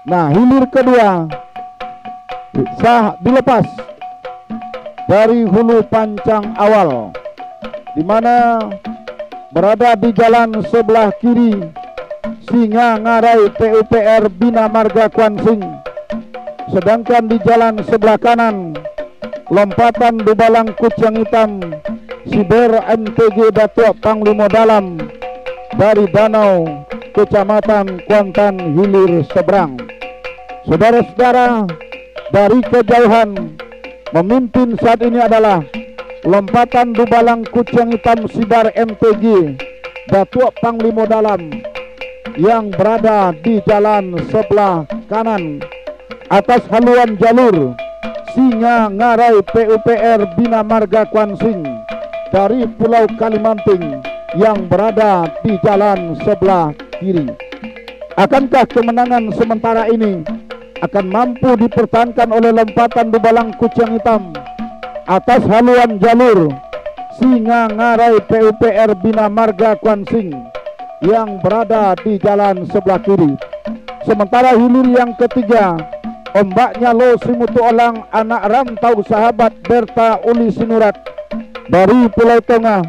Nah, hilir kedua sah dilepas dari hulu pancang awal, di mana berada di jalan sebelah kiri Singa Ngarai PUPR Bina Marga Kuansing, sedangkan di jalan sebelah kanan lompatan Dubalang Kucing Hitam Siber MTG Datuk Panglima Dalam dari Danau Kecamatan Kuantan Hilir seberang. Saudara-saudara, dari kejauhan memimpin saat ini adalah lompatan Dubalang Kucing Hitam Sibar MTG Datuk Panglima Dalam yang berada di jalan sebelah kanan atas haluan jalur Singa Ngarai PUPR Bina Marga Kuansing dari Pulau Kalimanting yang berada di jalan sebelah kiri. Akankah kemenangan sementara ini akan mampu dipertahankan oleh lompatan Dubalang Kucing Hitam atas haluan jalur Singa Ngarai PUPR Bina Marga Kuansing yang berada di jalan sebelah kiri? Sementara hilir yang ketiga, ombaknya Lo Simutu Olang anak rantau sahabat Berta Uli Sinurat dari Pulau Tengah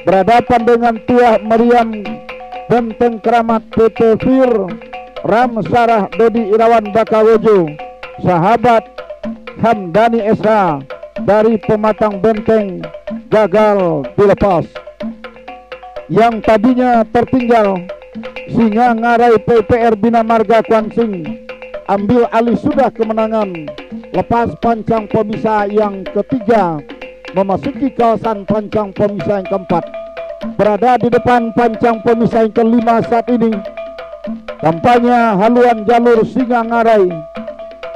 berhadapan dengan Tuah Meriam Benteng Keramat PT Fir Ram Sarah Dodi Irawan Bakawojo sahabat Hamdani SH dari Pematang Benteng gagal dilepas. Yang tadinya tertinggal Singa Ngarai PUPR Bina Marga Kuansing ambil alih sudah kemenangan lepas pancang pemisah yang ketiga memasuki kawasan pancang pemisah yang keempat. Berada di depan pancang pemisah yang kelima saat ini tampaknya haluan jalur Singa Ngarai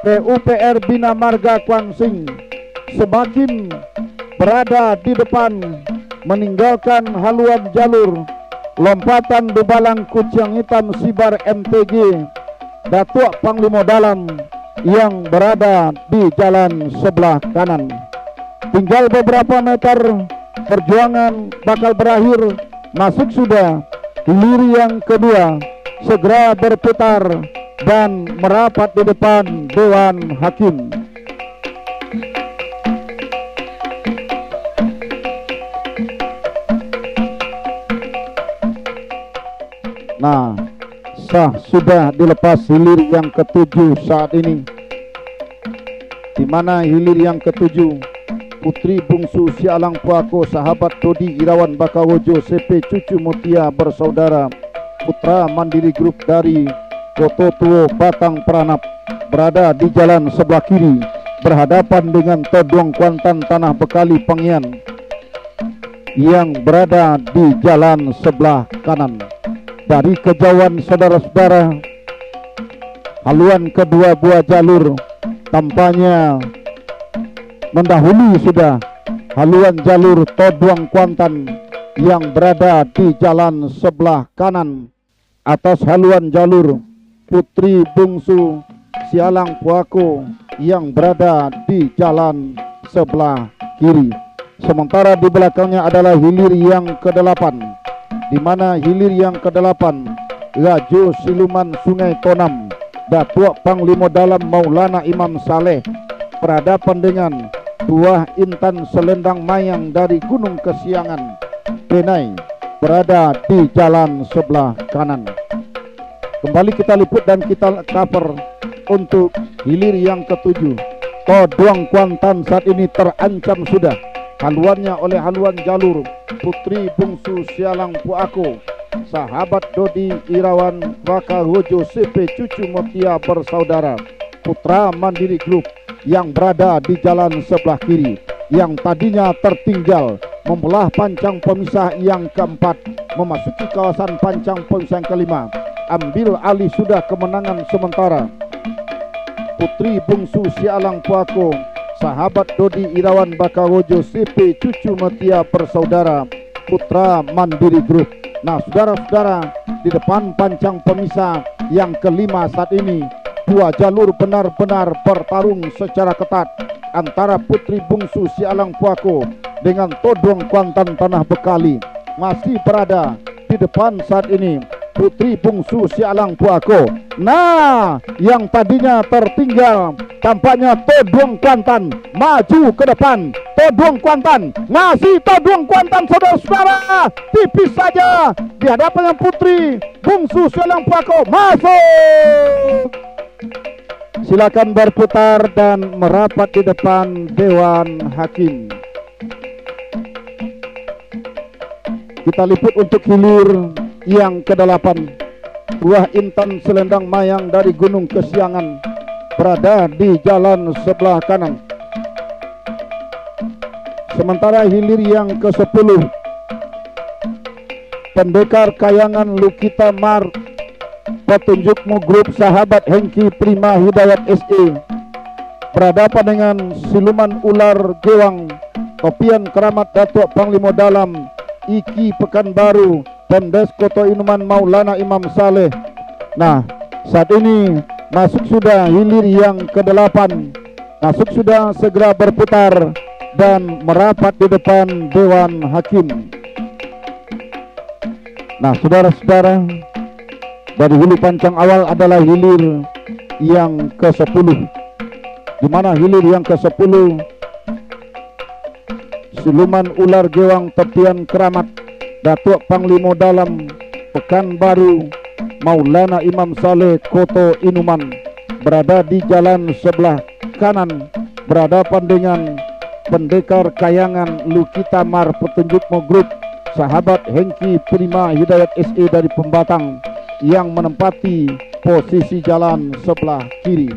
PUPR Bina Marga Kuansing semakin berada di depan, meninggalkan haluan jalur lompatan Dubalang Kucing Hitam Sibar MTG Datuk Panglima Dalam yang berada di jalan sebelah kanan. Tinggal beberapa meter perjuangan bakal berakhir, masuk sudah hilir yang kedua, segera berputar dan merapat di depan Dewan Hakim. Nah, sah sudah dilepas hilir yang ketujuh saat ini, di mana hilir yang ketujuh putri bungsu Sialang Puako sahabat Dodi Irawan Bakawojo CP Cucu Mutia bersaudara putra Mandiri Group dari Koto Tuo Batang Peranap berada di jalan sebelah kiri berhadapan dengan Toduang Kuantan Tanah Bekali Pengian yang berada di jalan sebelah kanan. Dari kejauhan saudara-saudara, haluan kedua buah jalur tampaknya mendahului sudah haluan jalur Toduang Kuantan yang berada di jalan sebelah kanan atas haluan jalur putri bungsu Sialang Puako yang berada di jalan sebelah kiri. Sementara di belakangnya adalah hilir yang ke-8, di mana hilir yang ke-8 Rajo Siluman Sungai Tonam Datuk Panglima Dalam Maulana Imam Saleh berhadapan dengan Tuah Intan Selendang Mayang dari Gunung Kesiangan Penai berada di jalan sebelah kanan. Kembali kita liput dan kita cover untuk hilir yang ke-7. Toduang Kuantan saat ini terancam sudah haluannya oleh haluan jalur putri bungsu Sialang Puako sahabat Dodi Irawan Bakawojo CP Cucu Mutia bersaudara putra Mandiri Group yang berada di jalan sebelah kiri, yang tadinya tertinggal membelah pancang pemisah yang keempat memasuki kawasan pancang pemisah yang kelima, ambil alih sudah kemenangan sementara putri bungsu Sialang Puako sahabat Dodi Irawan Bakawojo CP Cucu Mutia bersaudara putra Mandiri Group. Nah, saudara-saudara, di depan pancang pemisah yang kelima saat ini dua jalur benar-benar bertarung secara ketat antara putri bungsu Sialang Puako dengan Toduang Kuantan Tanah Bekali. Masih berada di depan saat ini putri bungsu Sialang Puako. Nah, yang tadinya tertinggal tampaknya Toduong Kuantan maju ke depan. Toduong Kuantan, masih Toduong Kuantan, saudara-saudara, tipis saja di hadapan putri bungsu Sialang Puako. Masuk. Silakan berputar dan merapat di depan Dewan Hakim. Kita liput untuk hilir yang ke-8. Buah Intan Selendang Mayang dari Gunung Kesiangan berada di jalan sebelah kanan. Sementara hilir yang ke-10, Pendekar Kayangan Lukita Mar Petunjukmu Grup Sahabat Hengki Prima Hidayat SE berhadapan dengan Siluman Ular Gewang Topian Keramat Datuk Panglima Dalam Iki Pekanbaru Pendes Koto Inuman Maulana Imam Saleh. Nah, saat ini masuk sudah hilir yang ke-8. Masuk sudah, segera berputar dan merapat di depan Dewan Hakim. Nah, saudara-saudara, dari hulu pancang awal adalah hilir yang ke-10, di mana hilir yang ke-10 Siluman Ular Gewang Tepian Keramat Datuk Panglima Dalam Pekanbaru Maulana Imam Saleh Koto Inuman berada di jalan sebelah kanan berhadapan dengan Pendekar Kayangan Lukita Mar Petunjukmu Grup Sahabat Hengki Prima Hidayat SE dari Pembatang yang menempati posisi jalan sebelah kiri.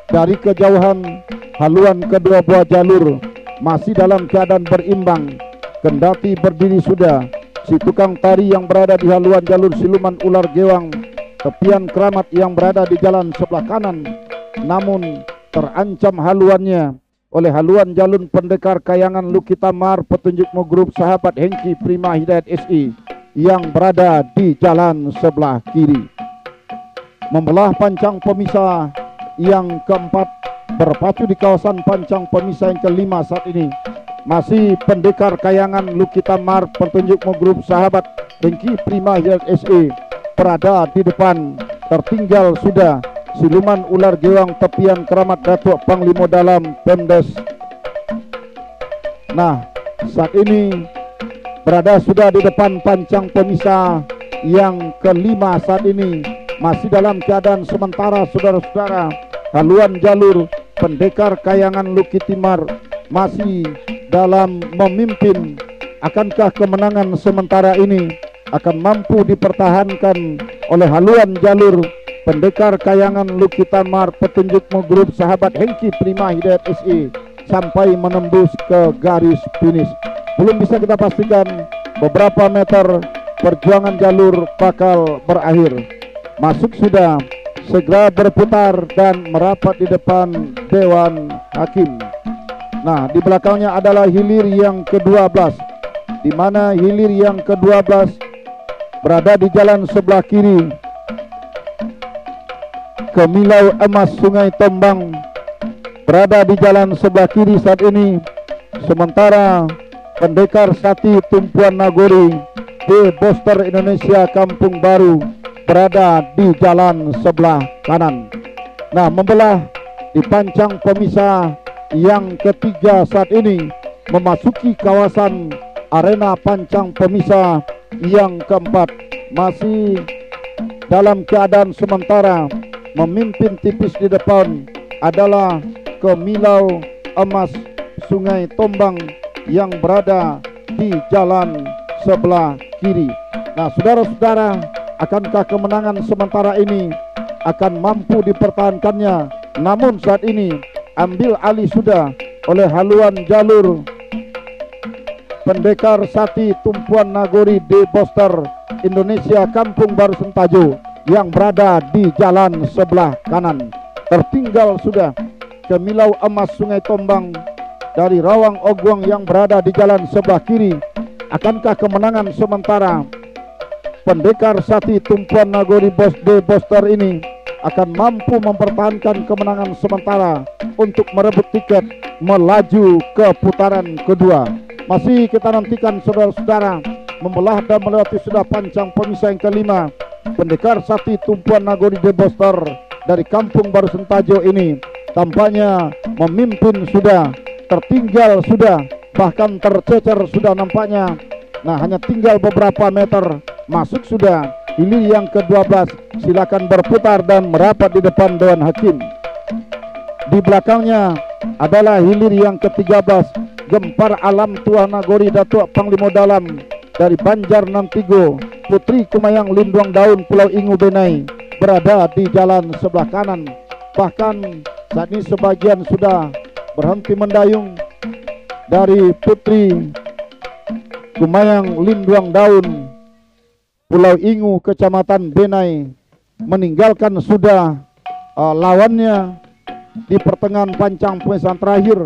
Dari kejauhan, haluan kedua buah jalur masih dalam keadaan berimbang, kendati berdiri sudah si tukang tari yang berada di haluan jalur Siluman Ular Gewang Tepian Keramat yang berada di jalan sebelah kanan, namun terancam haluannya oleh haluan jalur Pendekar Kayangan Lukita Mar Petunjukmu Grup Sahabat Hengki Prima Hidayat SE yang berada di jalan sebelah kiri. Membelah pancang pemisah yang keempat berpacu di kawasan pancang pemisah yang kelima saat ini masih Pendekar Kayangan Lukita Mar Petunjukmu Grup Sahabat Hengki Prima Hidayat SE berada di depan. Tertinggal sudah Siluman Ular Gewang Tepian Keramat Datuk Panglima Dalam Pendes. Nah, saat ini berada sudah di depan pancang pemisah yang kelima saat ini, masih dalam keadaan sementara, saudara-saudara. Haluan jalur Pendekar Kayangan Lukitimar masih dalam memimpin. Akankah kemenangan sementara ini akan mampu dipertahankan oleh haluan jalur Pendekar Kayangan Lukitamar Petunjukmu Grup Sahabat Hengki Prima Hidayat SE sampai menembus ke garis finish? Belum bisa kita pastikan beberapa meter perjuangan jalur bakal berakhir. Masuk sudah, segera berputar dan merapat di depan Dewan Hakim. Nah, di belakangnya adalah hilir yang ke-12, di mana hilir yang ke-12 berada di jalan sebelah kiri. Kemilau Emas Sungai Tombang berada di jalan sebelah kiri saat ini, sementara Pendekar Sati Tumpuan Nagori di Boster Indonesia Kampung Baru berada di jalan sebelah kanan. Nah, membelah di pancang pemisah yang ketiga saat ini, memasuki kawasan arena pancang pemisah yang keempat, masih dalam keadaan sementara. Memimpin tipis di depan adalah Kemilau Emas Sungai Tombang yang berada di jalan sebelah kiri. Nah, saudara-saudara, akankah kemenangan sementara ini akan mampu dipertahankannya? Namun saat ini ambil alih sudah oleh haluan jalur Pendekar Sati Tumpuan Nagori di Boster Indonesia Kampung Baru Sentajo yang berada di jalan sebelah kanan. Tertinggal sudah Kemilau Emas Sungai Tombang dari Rawang Ogwang yang berada di jalan sebelah kiri. Akankah kemenangan sementara Pendekar Sati Tumpuan Nagori de Boster ini akan mampu mempertahankan kemenangan sementara untuk merebut tiket melaju ke putaran kedua? Masih kita nantikan, saudara-saudara. Membelah dan melewati sudah pancang pemisah yang kelima, pendekar sakti tumpuan Nagori Deboster dari Kampung Baru Sentajo ini tampaknya memimpin sudah, tertinggal sudah, bahkan tercecer sudah nampaknya. Nah, hanya tinggal beberapa meter masuk sudah hilir yang ke-12. Silakan berputar dan merapat di depan Dewan Hakim. Di belakangnya adalah hilir yang ke-13, Gempar Alam Tua Nagori Datuk Panglima Dalam dari Banjar Nantigo, Putri Kumayang Linduang Daun Pulau Ingu Benai, berada di jalan sebelah kanan. Bahkan saat ini sebagian sudah berhenti mendayung dari Putri Kumayang Linduang Daun Pulau Ingu Kecamatan Benai, meninggalkan sudah lawannya di pertengahan pancang pemisahan terakhir.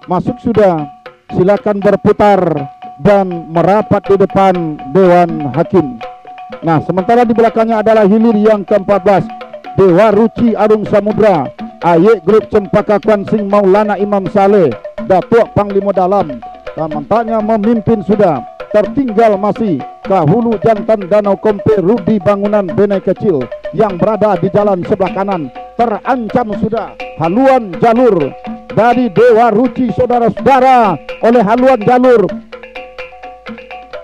Masuk sudah, silakan berputar dan merapat di depan Dewan Hakim. Nah, sementara di belakangnya adalah hilir yang ke-14, Dewa Ruci Arung Samudra, Ayek Grup Cempaka Kuansing Maulana Imam Saleh, Datuk Panglima Dalam. Tampaknya memimpin sudah, tertinggal masih Kahulu Jantan Danau Kompe Rudi Bangunan Benai Kecil yang berada di jalan sebelah kanan. Terancam sudah haluan jalur dari Dewa Ruci saudara-saudara oleh haluan jalur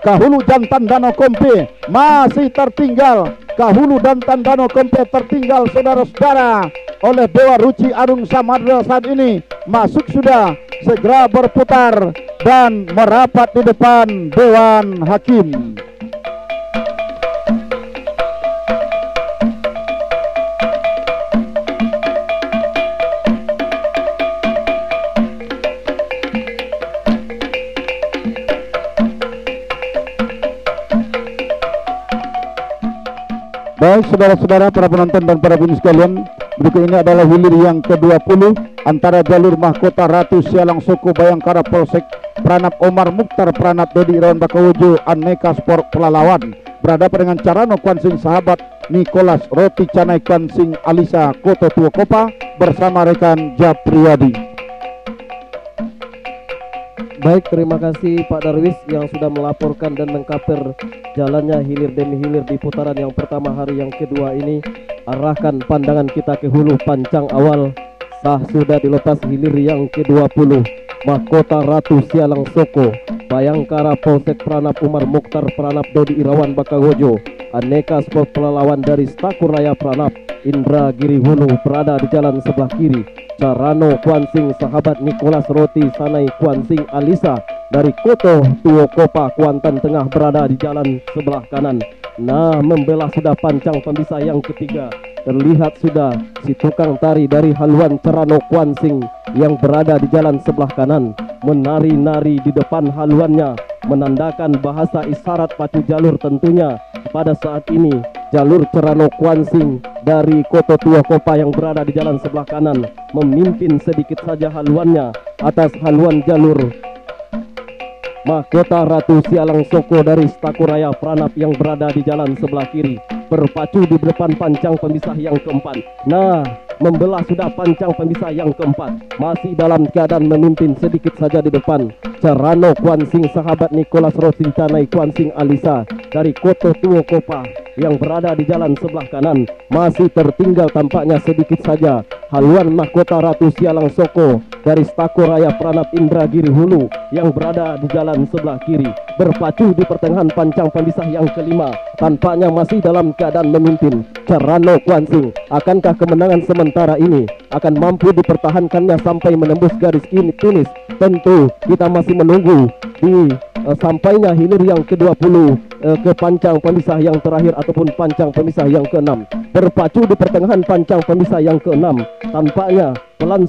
Kahulu Jantan Danau Kompe masih tertinggal. Kahulu Jantan Danau Kompe tertinggal saudara-saudara oleh Dewa Ruci Arung Samudra. Saat ini masuk sudah, segera berputar dan merapat di depan Dewan Hakim. Baik saudara-saudara, para penonton dan para bini sekalian, berikut ini adalah hilir yang ke-20 antara jalur Mahkota Ratu Sialang Soko Bayangkara Polsek Pranap Omar Mukhtar Pranap Dodi Irawan Bakawojo Aneka Sport Pelalawan, berhadapan dengan Carano Kuansing Sahabat Nicholas Roti Canai Kuansing Alisa Koto Tua Kopa bersama rekan Japriyadi. Baik, terima kasih Pak Darwis yang sudah melaporkan dan mengkaper jalannya hilir demi hilir di putaran yang pertama hari yang kedua ini. Arahkan pandangan kita ke hulu pancang awal. Sah sudah dilepas hilir yang ke-20, Mahkota Ratu Sialang Soko Bayangkara Polsek Pranap Umar Mukhtar Pranap Dodi Irawan Bakawojo Aneka Sport Pelalawan dari Stakur Raya Pranap Indra Giri Hulu berada di jalan sebelah kiri. Carano Kuansing Sahabat Nicholas Roti Sanai Kuansing Alisa dari Koto Tuo Kopa Kuantan Tengah berada di jalan sebelah kanan. Nah, membela sudah pancang pemisah yang ketiga. Terlihat sudah si tukang tari dari haluan Carano Kuansing yang berada di jalan sebelah kanan, menari-nari di depan haluannya, menandakan bahasa isyarat pacu jalur tentunya. Pada saat ini jalur Carano Kuansing dari Koto Tua Kopa yang berada di jalan sebelah kanan memimpin sedikit saja haluannya atas haluan jalur Mahkota Ratu Sialang Soko dari Stakuraya Pranap yang berada di jalan sebelah kiri, berpacu di depan pancang pemisah yang keempat. Nah, membelah sudah pancang pemisah yang keempat, masih dalam keadaan memimpin sedikit saja di depan. Carano Kuansing Sahabat Nicholas Roti Canai Kuansing Alisa dari Koto Tuo Kopa yang berada di jalan sebelah kanan, masih tertinggal tampaknya sedikit saja haluan Mahkota Ratu Sialang Soko dari Stakuraya Pranap Indra Giri Hulu yang berada di jalan sebelah kiri, berpacu di pertengahan pancang pemisah yang kelima, tampaknya masih dalam keadaan memimpin. Carano Kuansing, akankah kemenangan sementara ini akan mampu dipertahankannya sampai menembus garis finish? Tentu kita masih menunggu di sampainya hilir yang ke-20 ke pancang pemisah yang terakhir ataupun pancang pemisah yang ke-6. Berpacu di pertengahan pancang pemisah yang ke-6, tampaknya pelan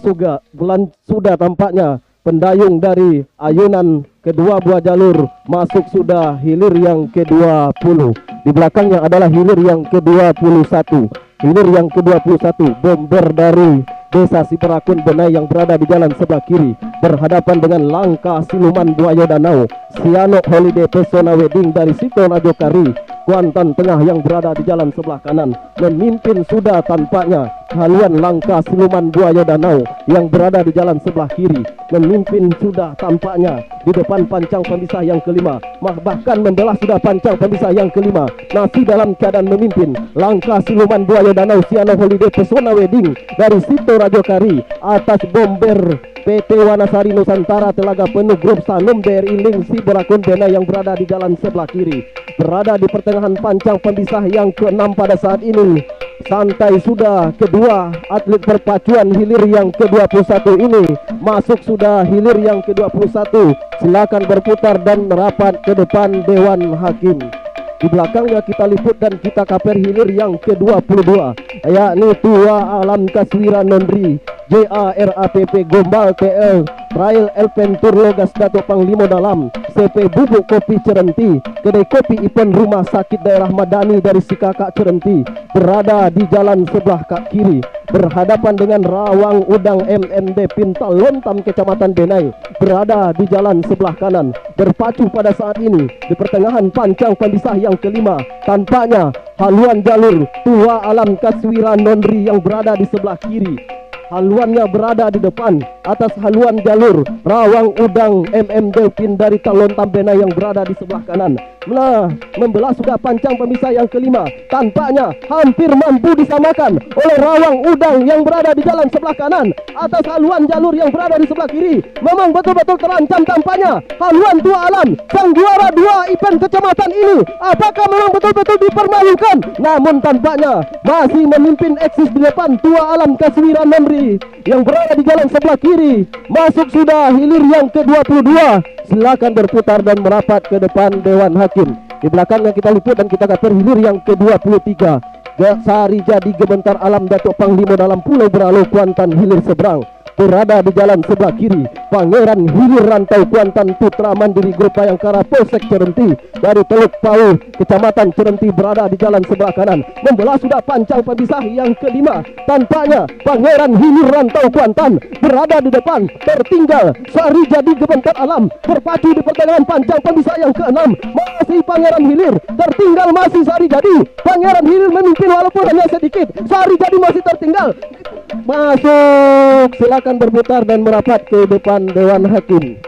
sudah tampaknya pendayung dari ayunan kedua buah jalur masuk sudah hilir yang ke-20. Di belakangnya adalah hilir yang ke-21. Hilir yang ke-21, bomber dari Desa Siperakun Benai yang berada di jalan sebelah kiri, berhadapan dengan Langkah Siluman Buaya Danau, Sianok Holiday Pesona Wedding dari Sito Najokari, Kuantan Tengah yang berada di jalan sebelah kanan memimpin sudah tampaknya. Haluan Langka Siluman Buaya Danau yang berada di jalan sebelah kiri memimpin sudah tampaknya di depan pancang pemisah yang kelima. Bahkan membelah sudah pancang pemisah yang kelima. Masih dalam keadaan memimpin Langka Siluman Buaya Danau Siano Holiday Pesona Wedding dari Sito Rajokari atas Bomber PT Wanasari Nusantara Telaga Penuh Grup Sanum BRI Ling Si Berakun Bena yang berada di jalan sebelah kiri. Berada di pertengahan pancang pemisah yang ke-6 pada saat ini. Santai sudah kedua atlet perpacuan hilir yang ke-21 ini. Masuk sudah hilir yang ke-21. Silakan berputar dan merapat ke depan Dewan Hakim. Di belakangnya kita liput dan kita kaper hilir yang ke-22, yakni Tua Alam Kaswira Nondri JARAPP Gombal TL Trail Elpentur Logas Dato Panglimo Dalam CP Bubuk Kopi Cerenti Kedai Kopi Ipen Rumah Sakit Daerah Madani dari Sikakak Cerenti berada di jalan sebelah kak kiri berhadapan dengan Rawang Udang MMD Pintal Lontam Kecamatan Benai berada di jalan sebelah kanan. Berpacu pada saat ini di pertengahan pancang pemisah yang kelima. Tampaknya haluan jalur Tua Alam Kaswira Nondri yang berada di sebelah kiri. Haluannya berada di depan. Atas haluan jalur Rawang Udang MMD Pin dari Talontam Benai yang berada di sebelah kanan. Nah, membelah sudah pancang pemisah yang kelima. Tampaknya hampir mampu disamakan oleh Rawang Udang yang berada di jalan sebelah kanan. Atas haluan jalur yang berada di sebelah kiri. Memang betul-betul terancam tampaknya haluan Tua Alam, sang juara 2 event kecamatan ini. Apakah memang betul-betul dipermalukan? Namun tampaknya masih memimpin eksis di depan Tua Alam Kaswira Nondri yang berada di jalan sebelah kiri. Masuk sudah hilir yang ke-22. Silakan berputar dan merapat ke depan Dewan Hakim. Di belakangnya kita liput dan kita kaper hilir yang ke-23. Sari Jadi Gebentar Alam Datuk Panglimo Dalam Pulau Beralo Kuantan hilir seberang berada di jalan sebelah kiri. Pangeran Hilir Rantau Kuantan Putra Mandiri Grup Bayangkara Polsek Cerenti dari Teluk Pau Kecamatan Cerenti berada di jalan sebelah kanan. Membelah sudah pancang pemisah yang kelima. Tampaknya Pangeran Hilir Rantau Kuantan berada di depan. Tertinggal Sari Jadi Gebentar Alam berpacu di pertengahan pancang pemisah yang keenam. Masih Pangeran Hilir tertinggal, masih Sari Jadi. Pangeran Hilir memimpin walaupun hanya sedikit. Sari Jadi masih tertinggal. Masuk, silakan berputar dan merapat ke depan Dewan Hakim.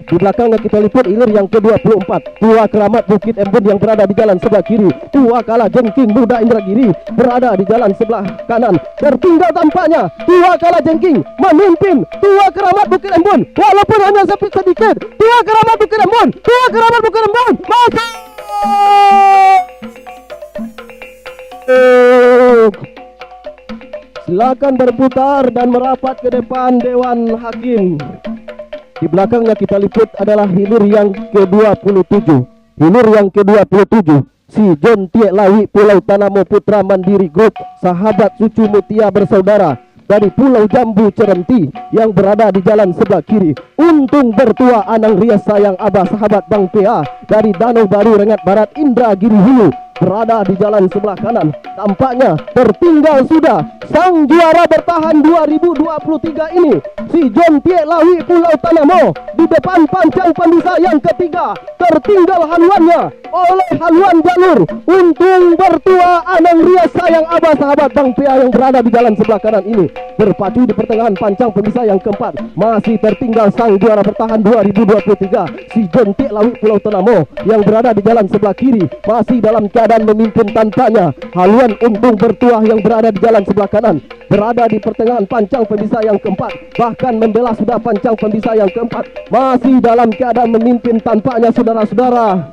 Di belakangnya kita liput hilir yang ke-24. Tua Keramat Bukit Embun yang berada di jalan sebelah kiri. Tua Kala Jengking Muda Indragiri berada di jalan sebelah kanan. Tertinggal tampaknya Tua Kala Jengking memimpin Tua Keramat Bukit Embun walaupun hanya sedikit. Tua Keramat Bukit Embun, Tua Keramat Bukit Embun masuk. Silakan berputar dan merapat ke depan Dewan Hakim. Di belakangnya kita liput adalah hilir yang ke-27. Hilir yang ke-27 si John Tiek Lawi Pulau Tanamo Putra Mandiri Group Sahabat Sucu Mutia Bersaudara dari Pulau Jambu Cerenti yang berada di jalan sebelah kiri. Untung Bertua Anang Rias Sayang Abah Sahabat Bang PA dari Danau Baru Rengat Barat Indragiri Hulu berada di jalan sebelah kanan. Tampaknya tertinggal sudah sang juara bertahan 2023 ini si John Tiek Lawi Pulau Tanamo di depan pancang pemisah yang ketiga. Tertinggal haluannya oleh haluan jalur Untung Bertua Anang Rias Sayang Abah Sahabat Bang PA yang berada di jalan sebelah kanan ini. Berpacu di pertengahan pancang pemisah yang keempat. Masih tertinggal sang juara bertahan 2023 si John Tiek Lawi Pulau Tanamo yang berada di jalan sebelah kiri. Masih dalam keadaan memimpin tampaknya haluan Untung Bertuah yang berada di jalan sebelah kanan. Berada di pertengahan pancang pemisah yang keempat. Bahkan membelah sudah pancang pemisah yang keempat. Masih dalam keadaan memimpin tampaknya saudara-saudara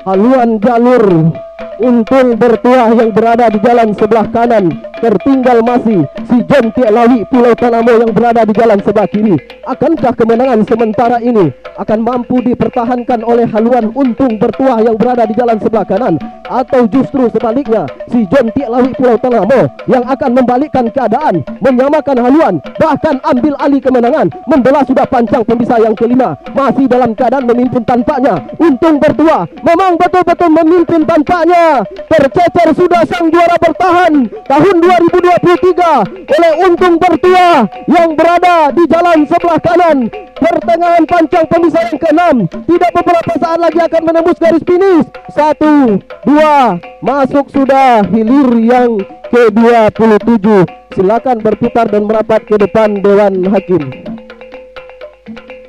haluan jalur Untung Bertuah yang berada di jalan sebelah kanan. Tertinggal masih si John Tiek Lawi Pulau Tanamo yang berada di jalan sebelah kiri. Akankah kemenangan sementara ini akan mampu dipertahankan oleh haluan Untung Bertuah yang berada di jalan sebelah kanan, atau justru sebaliknya si John Tiek Lawi Pulau Tanamo yang akan membalikkan keadaan, menyamakan haluan, bahkan ambil alih kemenangan? Membelah sudah pancang pemisah yang kelima. Masih dalam keadaan memimpin tampaknya Untung Bertuah memang betul-betul memimpin tampaknya. Nampaknya tercecer sudah sang juara bertahan tahun 2023 oleh Untung Bertua yang berada di jalan sebelah kanan. Pertengahan pancang pemisah yang ke-6. Tidak beberapa saat lagi akan menembus garis finish. 1, 2, masuk sudah hilir yang ke-27. Silakan berputar dan merapat ke depan Dewan Hakim.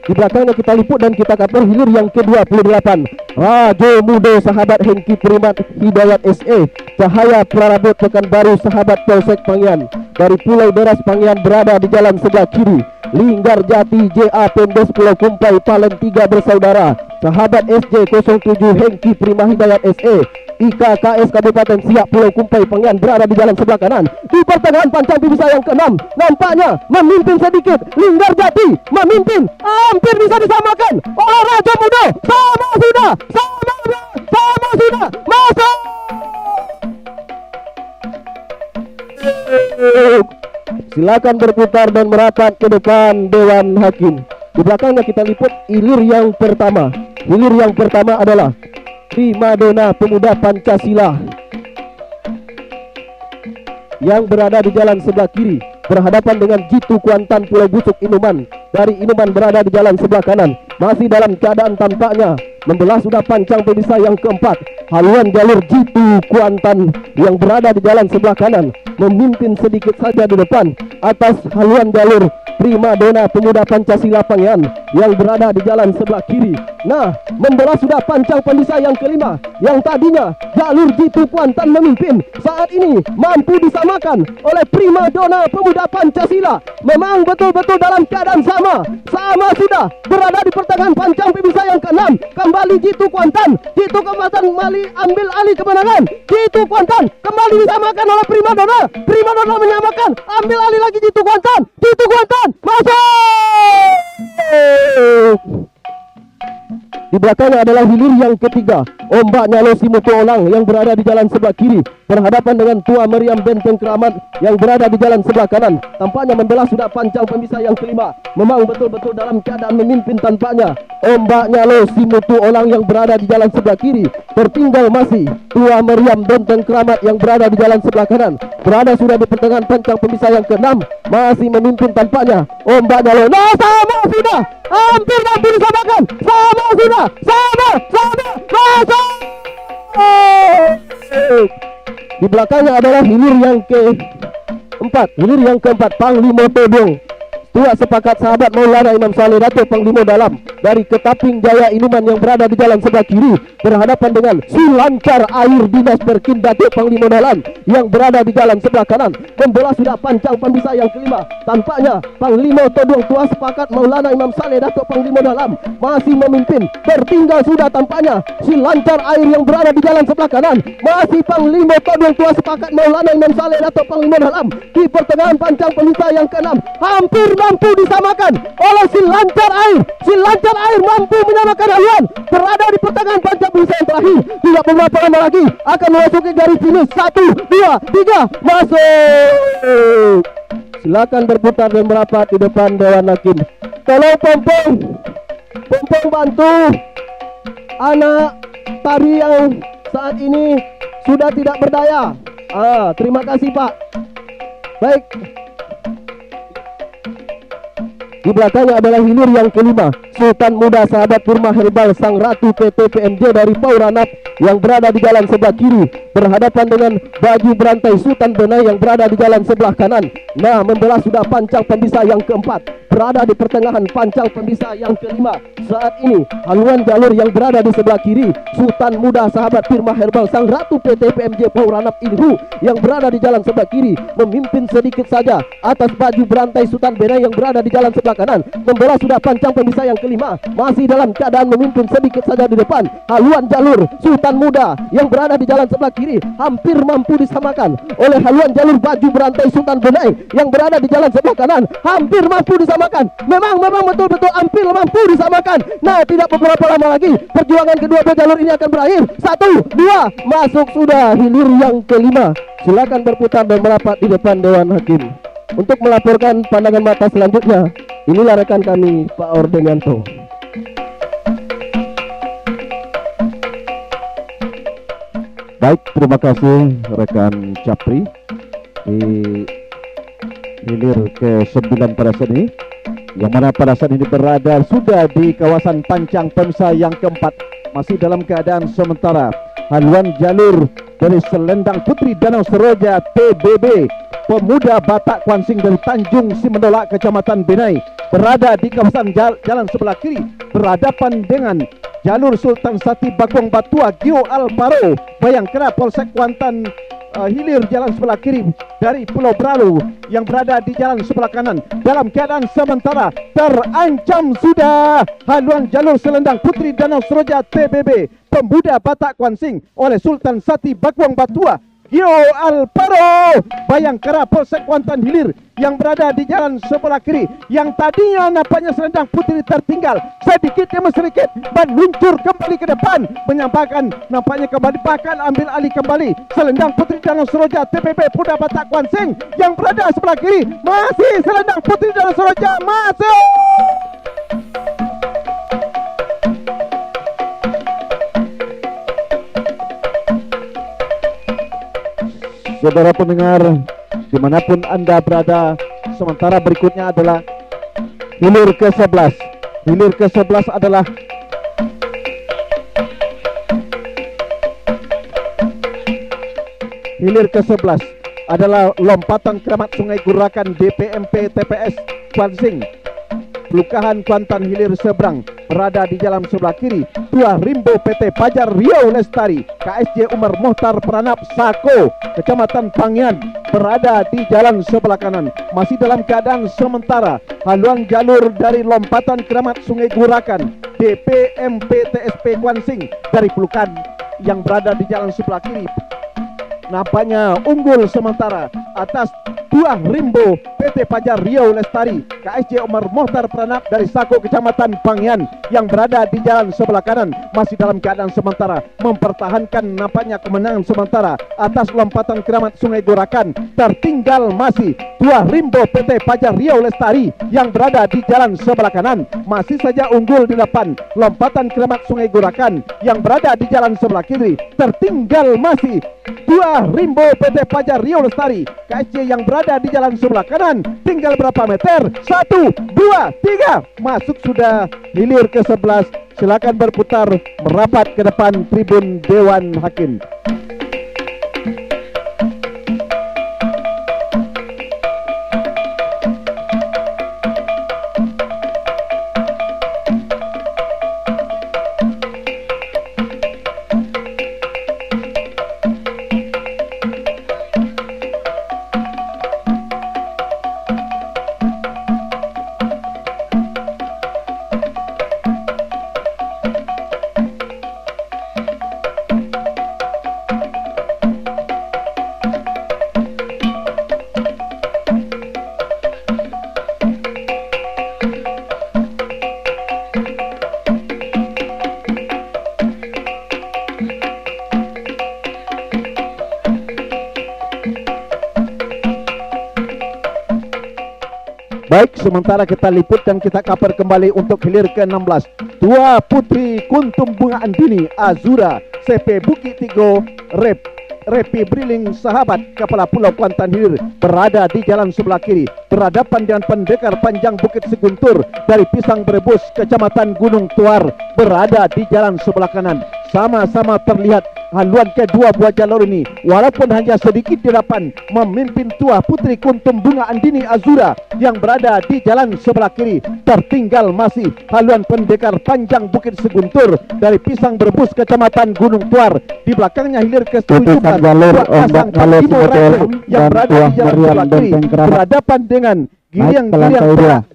Di belakangnya kita liput dan kita kapur hilir yang ke-28. Rajo Mudo sahabat Hengki Primat Hidayat SE. Cahaya Prarabot Pekanbaru sahabat Polsek Pangian. Dari Pulau Deras Pangian berada di jalan sebelah kiri. Linggar Jati JA Pendes Pulau Kumpai Palen 3 bersaudara. Sahabat SJ07 Hengki Prima Hidayat SE. IKKS Kabupaten Siak Pulau Kumpai Pangian berada di jalan sebelah kanan. Di pertengahan pancang pemisah yang ke-6 nampaknya memimpin sedikit. Linggar Jati memimpin, hampir bisa disamakan oleh Raja Mudo. Sama sudah masuk. Silakan berputar dan merapat ke depan Dewan Hakim. Di belakangnya kita liput hilir yang pertama. Hilir yang pertama adalah Primadona Pemuda Pancasila yang berada di jalan sebelah kiri berhadapan dengan Jitu Kuantan Pulau Busuk Inuman. Dari Inuman berada di jalan sebelah kanan, masih dalam keadaan tampaknya membelah sudah pancang pemisah yang keempat. Haluan jalur Jitu Kuantan yang berada di jalan sebelah kanan memimpin sedikit saja di depan atas haluan jalur Primadona Pemuda Pancasila Pangian yang berada di jalan sebelah kiri. Nah, membelah sudah pancang pemisah yang kelima yang tadinya jalur Jitu Kuantan memimpin, saat ini mampu disamakan oleh Primadona Pemuda Pancasila. Memang betul-betul dalam keadaan sama sudah berada di pertengahan pancang pemisah yang ke-6. Kembali Jitu Kuantan kembali ambil alih kemenangan. Jitu Kuantan kembali disamakan oleh Primadona menyamakan, ambil alih lagi Jitu Kuantan masuk. Di belakangnya adalah hilir yang ketiga, Ombak Nyalo Simutu Olang yang berada di jalan sebelah kiri berhadapan dengan Tua Meriam Benteng Keramat yang berada di jalan sebelah kanan. Tampaknya membelah sudah pancang pemisah yang kelima. Memang betul-betul dalam keadaan memimpin tampaknya Ombak Nyalo Simutu Olang yang berada di jalan sebelah kiri. Tertinggal masih Tua Meriam Benteng Keramat yang berada di jalan sebelah kanan. Berada sudah di pertengahan pancang pemisah yang ke-6, masih memimpin tampaknya Ombak Nyalo. Nah, sama sudah, hampir mampu disamakan. Sama masuk. Di belakangnya adalah hilir yang keempat, Panglima Todong. Tua sepakat sahabat Maulana Imam Saleh Dato Panglima Dalam dari Ketaping Jaya Inuman yang berada di jalan sebelah kiri berhadapan dengan Sulancar Air Dinas Perkin Dato Panglima Dalam yang berada di jalan sebelah kanan. Membelah sudah pancang pemisah yang kelima. Tampaknya Panglima Todong Tua sepakat Maulana Imam Saleh Dato Panglima Dalam masih memimpin. Tertinggal sudah tampaknya Sulancar Air yang berada di jalan sebelah kanan. Masih Panglima Todong Tua sepakat Maulana Imam Saleh Dato Panglima Dalam di pertengahan pancang pemisah yang ke-6. Hampir mampu disamakan oleh Silancar Air mampu menyamakan haluan, berada di pertengahan pancang pemisah yang terakhir. Tidak beberapa lama lagi akan memasuki garis finish. 1, 2, 3 masuk. Silakan berputar dan merapat di depan Dewan Hakim. Tolong Pompong bantu anak tari yang saat ini sudah tidak berdaya. Terima kasih Pak. Baik. Di belakangnya adalah hilir yang kelima, Sultan Muda Sahabat Kurma Herbal Sang Ratu PT PMJ dari Pauranap yang berada di jalan sebelah kiri berhadapan dengan Baju Berantai Sultan Benai yang berada di jalan sebelah kanan. Nah, membelah sudah pancang pemisah yang keempat, berada di pertengahan pancang pemisah yang kelima. Saat ini haluan jalur yang berada di sebelah kiri, Sultan Muda Sahabat Firma Herbal Sang Ratu PT PMJ Pauranap Ilhu yang berada di jalan sebelah kiri memimpin sedikit saja atas Baju Berantai Sultan Benai yang berada di jalan sebelah kanan. Membelah sudah pancang pemisah yang kelima, masih dalam keadaan memimpin sedikit saja di depan. Haluan jalur Sultan Muda yang berada di jalan sebelah kiri hampir mampu disamakan oleh haluan jalur Baju Berantai Sultan Benai yang berada di jalan sebelah kanan. Hampir mampu disamakan. Memang betul-betul hampir mampu disamakan. Nah, tidak beberapa lama lagi perjuangan kedua jalur ini akan berakhir. 1, 2 masuk sudah hilir yang kelima. Silakan berputar dan merapat di depan Dewan Hakim. Untuk melaporkan pandangan mata selanjutnya, inilah rekan kami Pak Ordenganto. Baik, terima kasih rekan Capri di hilir ke-9 pada saat ini, yang mana pada saat ini berada sudah di kawasan pancang pemisah yang keempat, masih dalam keadaan sementara. Haluan jalur dari Selendang Putri Danau Seroja TBB Pemuda Batak Kuansing dari Tanjung Simendolak Kecamatan Benai berada di kawasan jalan sebelah kiri berhadapan dengan jalur Sultan Sati Bagong Batua Gio Alparo Bayangkara Polsek Kuantan. Hilir jalan sebelah kiri dari Pulau Bralu yang berada di jalan sebelah kanan dalam keadaan sementara terancam sudah haluan jalur Selendang Putri Danau Seroja TBB Pemuda Batak Kuansing oleh Sultan Sati Bagong Batua Gio Alparo Bayangkara Polsek Kuantan Hilir yang berada di jalan sebelah kiri, yang tadinya nampaknya Selendang Putri tertinggal sedikit demi sedikit meluncur kembali ke depan, menyampaikan nampaknya kembali bahkan ambil alih kembali Selendang Putri Danau Seroja TPB Pemuda Batak Kuansing yang berada sebelah kiri. Masih Selendang Putri Danau Seroja, masih saudara pendengar dimanapun Anda berada. Sementara berikutnya adalah hilir ke-11. Hilir ke-11 adalah lompatan keramat Sungai Gurakan DPMP TPS Kuansing Pelukahan Kuantan Hilir seberang berada di jalan sebelah kiri. Tua Rimbo PT Pajar Riau Lestari KSJ Umar Mohtar Pranap Sako Kecamatan Pangian berada di jalan sebelah kanan, masih dalam keadaan sementara. Haluan jalur dari lompatan keramat Sungai Gurakan DPMP TSP Kuansing dari Pelukan yang berada di jalan sebelah kiri nampaknya unggul sementara atas Tua Rimbo PT Pajar Riau Lestari KSJ Umar Mohtar Pranap dari Sako Kecamatan Pangian yang berada di jalan sebelah kanan, masih dalam keadaan sementara mempertahankan nampaknya kemenangan sementara atas lompatan keramat Sungai Gurakan. Tertinggal masih Tua Rimbo PT Pajar Riau Lestari yang berada di jalan sebelah kanan, masih saja unggul di depan lompatan keramat Sungai Gurakan yang berada di jalan sebelah kiri. Tertinggal masih Tua Rimbo PT Pajar Riau Lestari KSJ yang berada di jalan sebelah kanan. Tinggal berapa meter? 1, 2, 3. Masuk sudah hilir ke-11. Silakan berputar merapat ke depan tribun Dewan Hakim. Baik, sementara kita liput dan kita kabar kembali untuk hilir ke-16. Tua Putri Kuntum Bunga Andini Azura CP Bukit Tigo Repi Briling Sahabat Kepala Pulau Kuantan Hilir berada di jalan sebelah kiri berhadapan dengan pendekar panjang Bukit Seguntur dari Pisang Berebus Kecamatan Gunung Tuar berada di jalan sebelah kanan. Sama-sama terlihat haluan kedua buah jalur ini walaupun hanya sedikit di depan memimpin Tua Putri Kuntum Bunga Andini Azura yang berada di jalan sebelah kiri. Tertinggal masih haluan pendekar panjang Bukit Seguntur dari Pisang Berebus Kecamatan Gunung Tuar. Di belakangnya hilir ke-7 yang berada di jalan sebelah kiri berhadapan dengan Giliang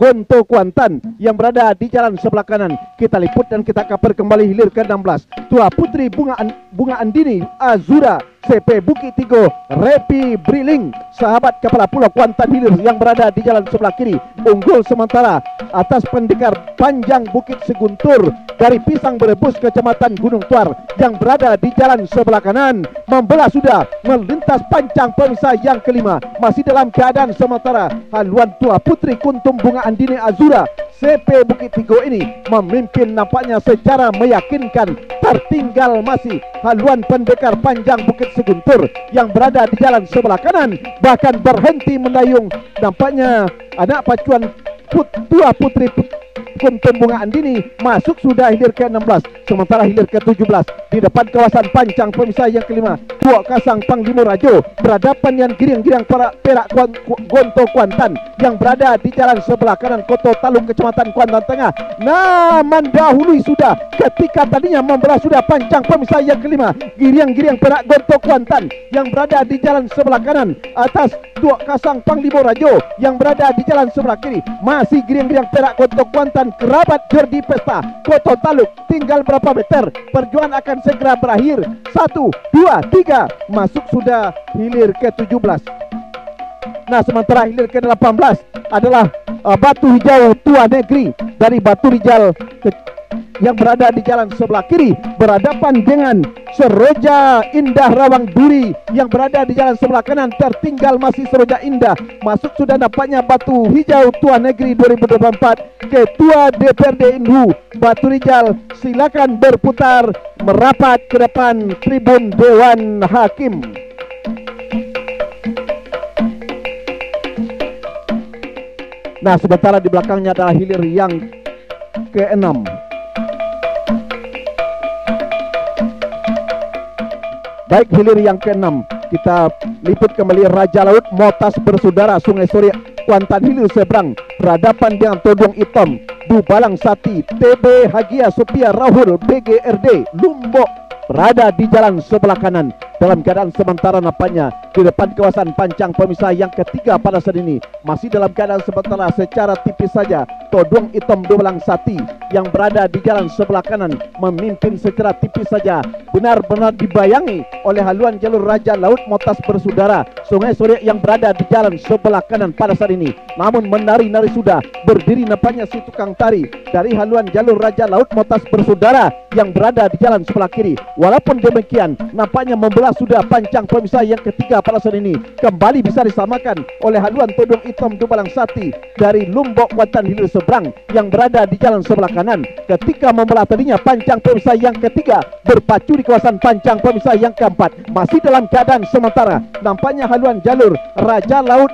Gonto Kuantan yang berada di jalan sebelah kanan. Kita liput dan kita kabar kembali hilir ke-16. Tua Putri Bunga Andini Azura CP Bukit Tigo Repi Briling Sahabat Kepala Pulau Kuantan Hilir yang berada di jalan sebelah kiri unggul sementara atas pendekar panjang Bukit Seguntur dari Pisang Berebus Kecamatan Gunung Tuar yang berada di jalan sebelah kanan. Membelah sudah melintas pancang pemisah yang kelima, masih dalam keadaan sementara haluan Tua Putri Kuntum Bunga Andini Azura CP Bukit Tigo ini memimpin nampaknya secara meyakinkan. Tertinggal masih haluan pendekar panjang Bukit Seguntur yang berada di jalan sebelah kanan, bahkan berhenti mendayung. Nampaknya anak pacuan Tua Putri Kuntum Bunga Andini masuk sudah hilir ke-16, sementara hilir ke-17 di depan kawasan pancang pemisah yang kelima. Tua Kasang Panglima Rajo berhadapan dengan giring-giring Perak Gonto Kuantan yang berada di jalan sebelah kanan Koto Talung Kecamatan Kuantan Tengah. Nah, mendahului sudah ketika tadinya membelah sudah pancang pemisah yang kelima. Giring-giring Perak Gonto Kuantan yang berada di jalan sebelah kanan atas Tua Kasang Panglima Rajo yang berada di jalan sebelah kiri. Masih giring-giring Perak Gonto Kuantan kerabat Jordi Pesta Koto Taluk. Tinggal berapa meter, perjuangan akan segera berakhir. 1, 2, 3, masuk sudah hilir ke-17. Nah, sementara hilir ke-18 adalah Batu Hijau Tua Negeri dari Batu Rijal yang berada di jalan sebelah kiri berhadapan dengan Seroja Indah Rawang Duri yang berada di jalan sebelah kanan. Tertinggal masih Seroja Indah. Masuk sudah nampaknya Batu Hijau Tua Negeri 2024. Ketua DPRD Inhu Batu Rijal silakan berputar merapat ke depan tribun Dewan Hakim. Nah, sementara di belakangnya adalah hilir yang ke-6. Baik, hilir yang ke-6 kita liput kembali. Raja Laut Motas Bersaudara Sungai Sore Kuantan Hilir Seberang berhadapan dengan Todong Hitam Dubalang Sati TB Hagia Sophia Rahul BGRD Lombok berada di jalan sebelah kanan dalam keadaan sementara nampaknya di depan kawasan pancang pemisah yang ketiga pada saat ini. Masih dalam keadaan sementara secara tipis saja Todong Hitam Dubalang Sati yang berada di jalan sebelah kanan memimpin secara tipis saja, benar-benar dibayangi oleh haluan jalur Raja Laut Motas Bersaudara Sungai Sore yang berada di jalan sebelah kanan pada saat ini. Namun menari-nari sudah berdiri nampaknya si tukang tari dari haluan jalur Raja Laut Motas Bersaudara yang berada di jalan sebelah kiri. Walaupun demikian nampaknya membelah sudah pancang pemisah yang ketiga pada saat ini. Kembali bisa disamakan oleh haluan Todong Hitam Dubalang Sati dari Lombok Kuantan Hilir Seberang yang berada di jalan sebelah kanan. Ketika membelah tadinya pancang pemisah yang ketiga berpacu di kawasan pancang pemisah yang keempat. Masih dalam keadaan sementara nampaknya haluan jalur Raja Laut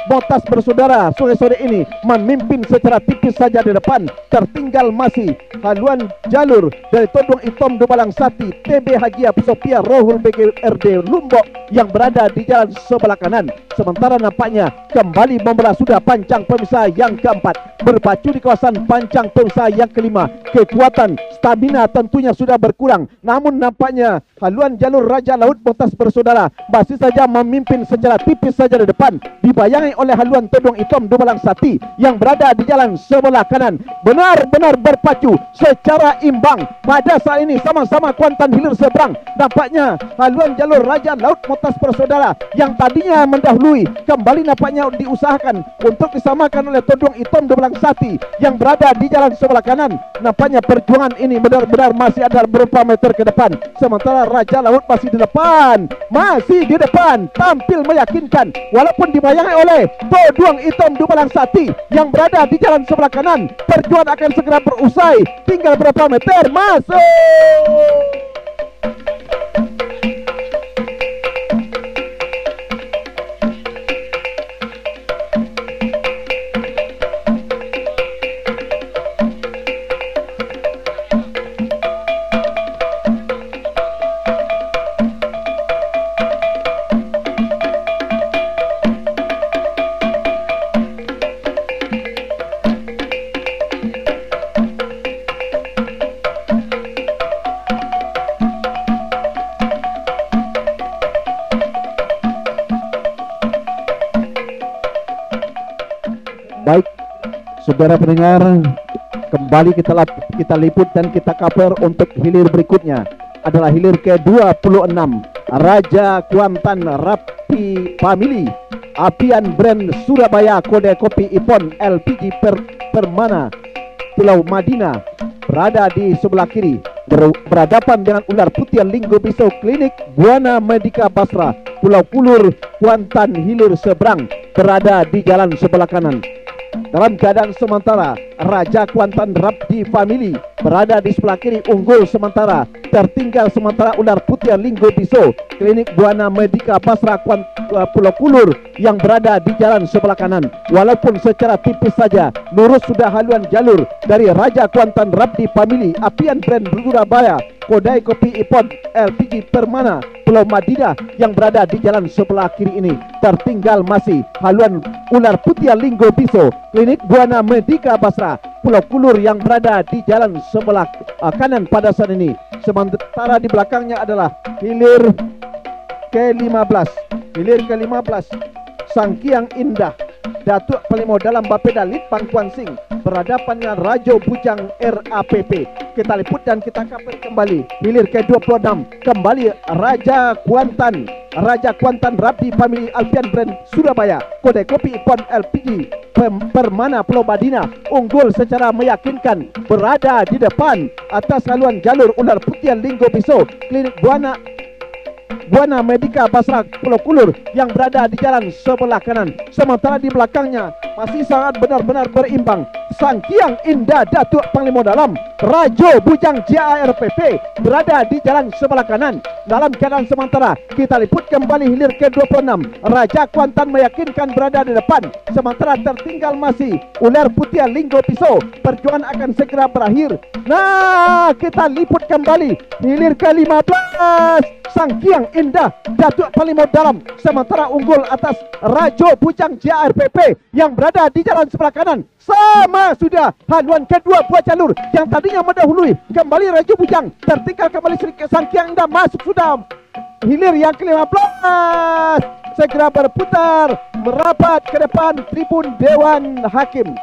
Motas Bersaudara Sungai Sore ini memimpin secara tipis saja di depan. Tertinggal masih haluan jalur dari Todong Hitam Dubalang Sati TB Hagia Sophia Rohul BGRD Lombok yang berada di jalan sebelah kanan. Sementara nampaknya kembali membelah sudah pancang pemisah yang keempat berpacu di kawasan pancang pemisah yang kelima. Kekuatan stamina tentunya sudah berkurang, namun nampaknya haluan jalur Raja Laut Motas Bersaudara masih saja memimpin secara tipis saja di depan, dibayangi oleh haluan Todong Hitam Dubalang Sati yang berada di jalan sebelah kanan. Benar-benar berpacu secara imbang pada saat ini sama-sama Kuantan Hilir Seberang. Nampaknya haluan jalur Raja Laut Motas Bersaudara yang tadinya mendahului kembali nampaknya diusahakan untuk disamakan oleh Todong Hitam Dubalang Sati yang berada di jalan sebelah kanan. Nampaknya perjuangan ini benar-benar masih ada beberapa meter ke depan. Sementara Raja Laut masih di depan, tampil meyakinkan walaupun dibayangi oleh Todong Hitam Dubalang Sati yang berada di jalan sebelah kanan. Perjuangan akan segera berusai, tinggal berapa meter, masuk. Baik, saudara pendengar, kembali kita liput dan kita cover untuk hilir berikutnya adalah hilir ke-26 Raja Kuantan Rapi Family Apian Brand Surabaya Kode Kopi Ipon LPG Permana Pulau Madinah berada di sebelah kiri berhadapan dengan ular putih Linggo Pisau Klinik Buana Medika Basra Pulau Pulur Kuantan Hilir Seberang berada di jalan sebelah kanan. Dalam keadaan sementara, Raja Kuantan Rabdi Family berada di sebelah kiri, unggul sementara. Tertinggal sementara Ular Putih Linggo Biso, Klinik Buana Medika Basra Pulau Kulur yang berada di jalan sebelah kanan. Walaupun secara tipis saja, lurus sudah haluan jalur dari Raja Kuantan Rabdi Family, Apian Brand Surabaya, Kodai Kopi Ipon LPG Permana Pulau Madinah yang berada di jalan sebelah kiri ini. Tertinggal masih haluan Ular Putih Linggo Biso, Klinik Buana Medika Basra Pulau Kulur yang berada di jalan sebelah kanan pada saat ini. Sementara di belakangnya adalah hilir ke-15. Hilir ke-15 Sangkiang Indah Datuk Pelimo dalam Bapeda Lit Pangkuan Sing berhadapan dengan Rajo Bujang RAPP. Kita liput dan kita kaper kembali. Hilir ke-26 kembali Raja Kuantan Rabdi Family Alfian Brand Surabaya, Kodai Kopi Ipon LPG Permana Pulau Madinah unggul secara meyakinkan berada di depan atas haluan jalur Ular Putih Linggo Biso, Klinik Buana Medika Basra Pulau Kulur yang berada di jalan sebelah kanan. Sementara di belakangnya masih sangat benar-benar berimbang. Sangkiang Indah Datuk Panglima Dalam Rajo Bujang JARPP berada di jalan sebelah kanan. Dalam keadaan sementara kita liput kembali hilir ke-26. Raja Kuantan meyakinkan berada di depan. Sementara tertinggal masih Ular Putih Linggo Pisau. Perjuangan akan segera berakhir. Nah, kita liput kembali hilir ke-15. Sangkiang Indah Datuk Panglima Dalam sementara unggul atas Rajo Bujang JARPP yang berada di jalan sebelah kanan. Sama sudah haluan kedua buah jalur yang tadinya mendahului kembali Rajo Bujang. Tertinggal kembali Sangkiang Indah masuk sudah hilir yang ke-15. Segera berputar merapat ke depan tribun Dewan Hakim.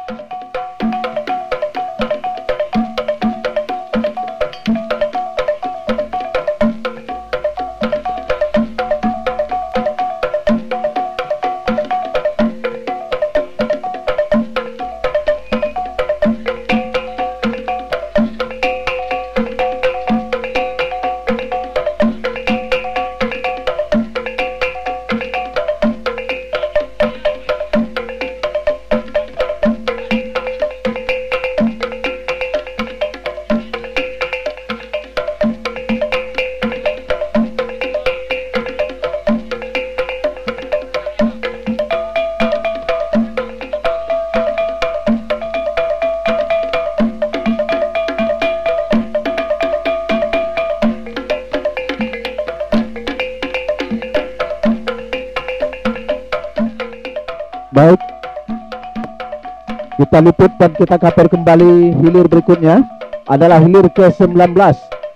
Baik, kita liput dan kita kabar kembali. Hilir berikutnya adalah hilir ke-19.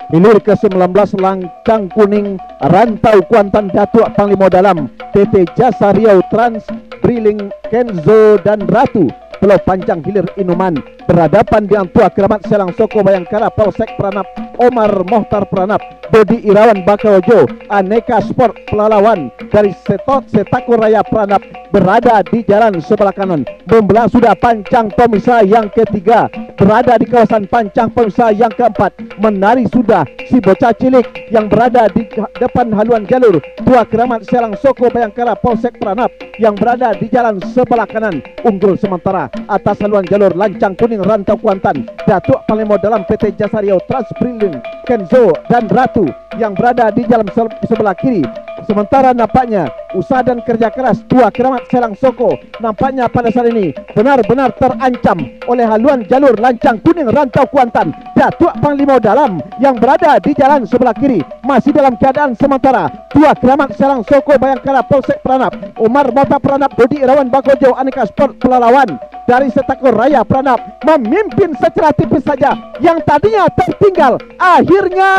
Hilir ke-19 Langkang Kuning Rantau Kuantan Datuk Panglima Dalam PT Jasa Riau Trans Briling Kenzo dan Ratu Pulau Panjang Hilir Inuman berhadapan dengan Tua Keramat Selang Soko Bayangkara Polsek Pranap Omar Mohtar Pranap Bodi Irawan Bakarojo Aneka Sport Pelalawan dari Setako Raya Pranap berada di jalan sebelah kanan. Membelah sudah Pancang Pemisah yang ketiga berada di kawasan Pancang Pemisah yang keempat. Menari sudah si bocah cilik yang berada di depan haluan jalur Tua Keramat Selang Soko Bayangkara Polsek Pranap yang berada di jalan sebelah kanan. Unggul sementara atas haluan jalur Lancang Kuning Rantau Kuantan Datuk Panglima Dalam PT Jasa Riau Trans Briling Kenzo dan Ratu yang berada di jalan sebelah kiri. Sementara nampaknya usaha dan kerja keras Tua Keramat Selang Soko nampaknya pada saat ini benar-benar terancam oleh haluan jalur Lancang Kuning Rantau Kuantan Datuk Panglima Dalam yang berada di jalan sebelah kiri. Masih dalam keadaan sementara Tua Keramat Selang Soko Bayangkara Polsek Pranap Umar Mota Pranap Bodi Irawan Bagojo Aneka Sport Pelalawan dari Setako Raya Pranap memimpin secara tipis saja yang tadinya tertinggal. Akhirnya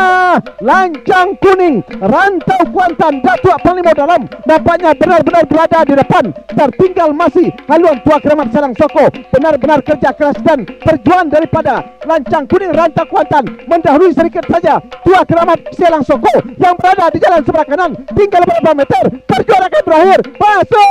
Lancang Kuning Rantau Kuantan Datuk Panglima Dalam nampaknya benar-benar berada di depan. Tertinggal masih haluan Tua Keramat Selang Soko. Benar-benar kerja keras dan perjuangan daripada Lancang Kuning Rantau Kuantan mendahului sedikit saja Tua Keramat Selang Soko yang berada di jalan sebelah kanan. Tinggal beberapa meter perjuangan akan berakhir. Masuk.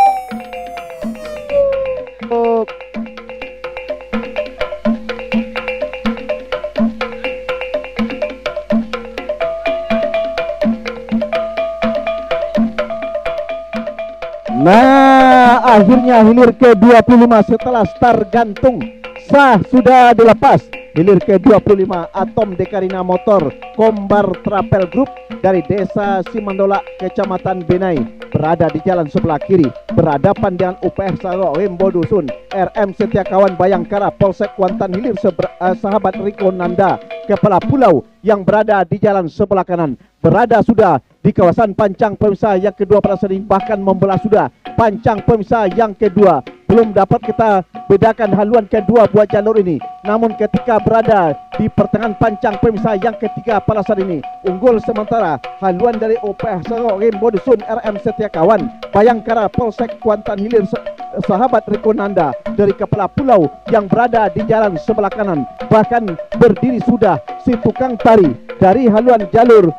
Nah, akhirnya hilir ke-25 setelah start gantung sah sudah dilepas. Hilir ke-25 Atom Dekarina Motor Kombar Trapel Group dari Desa Simandola, Kecamatan Benai, berada di jalan sebelah kiri berhadapan dengan UPF Sarok Rembo Dusun, RM Setiakawan Bayangkara, Polsek Kuantan Hilir, sahabat Riko Nanda, kepala pulau yang berada di jalan sebelah kanan, berada sudah di kawasan pancang pemisah yang kedua pada saat ini, bahkan membelah sudah pancang pemisah yang kedua. Belum dapat kita bedakan haluan kedua buat jalur ini, namun ketika berada di pertengahan pancang pemisah yang ketiga pada saat ini, unggul sementara haluan dari UPH Sarok Rembo Dusun, RM Setiakawan Bayangkara, Polsek Kuantan Hilir, sahabat Riko Nanda dari kepala pulau yang berada di jalan sebelah kanan, bahkan berdiri sudah si tukang tari dari haluan jalur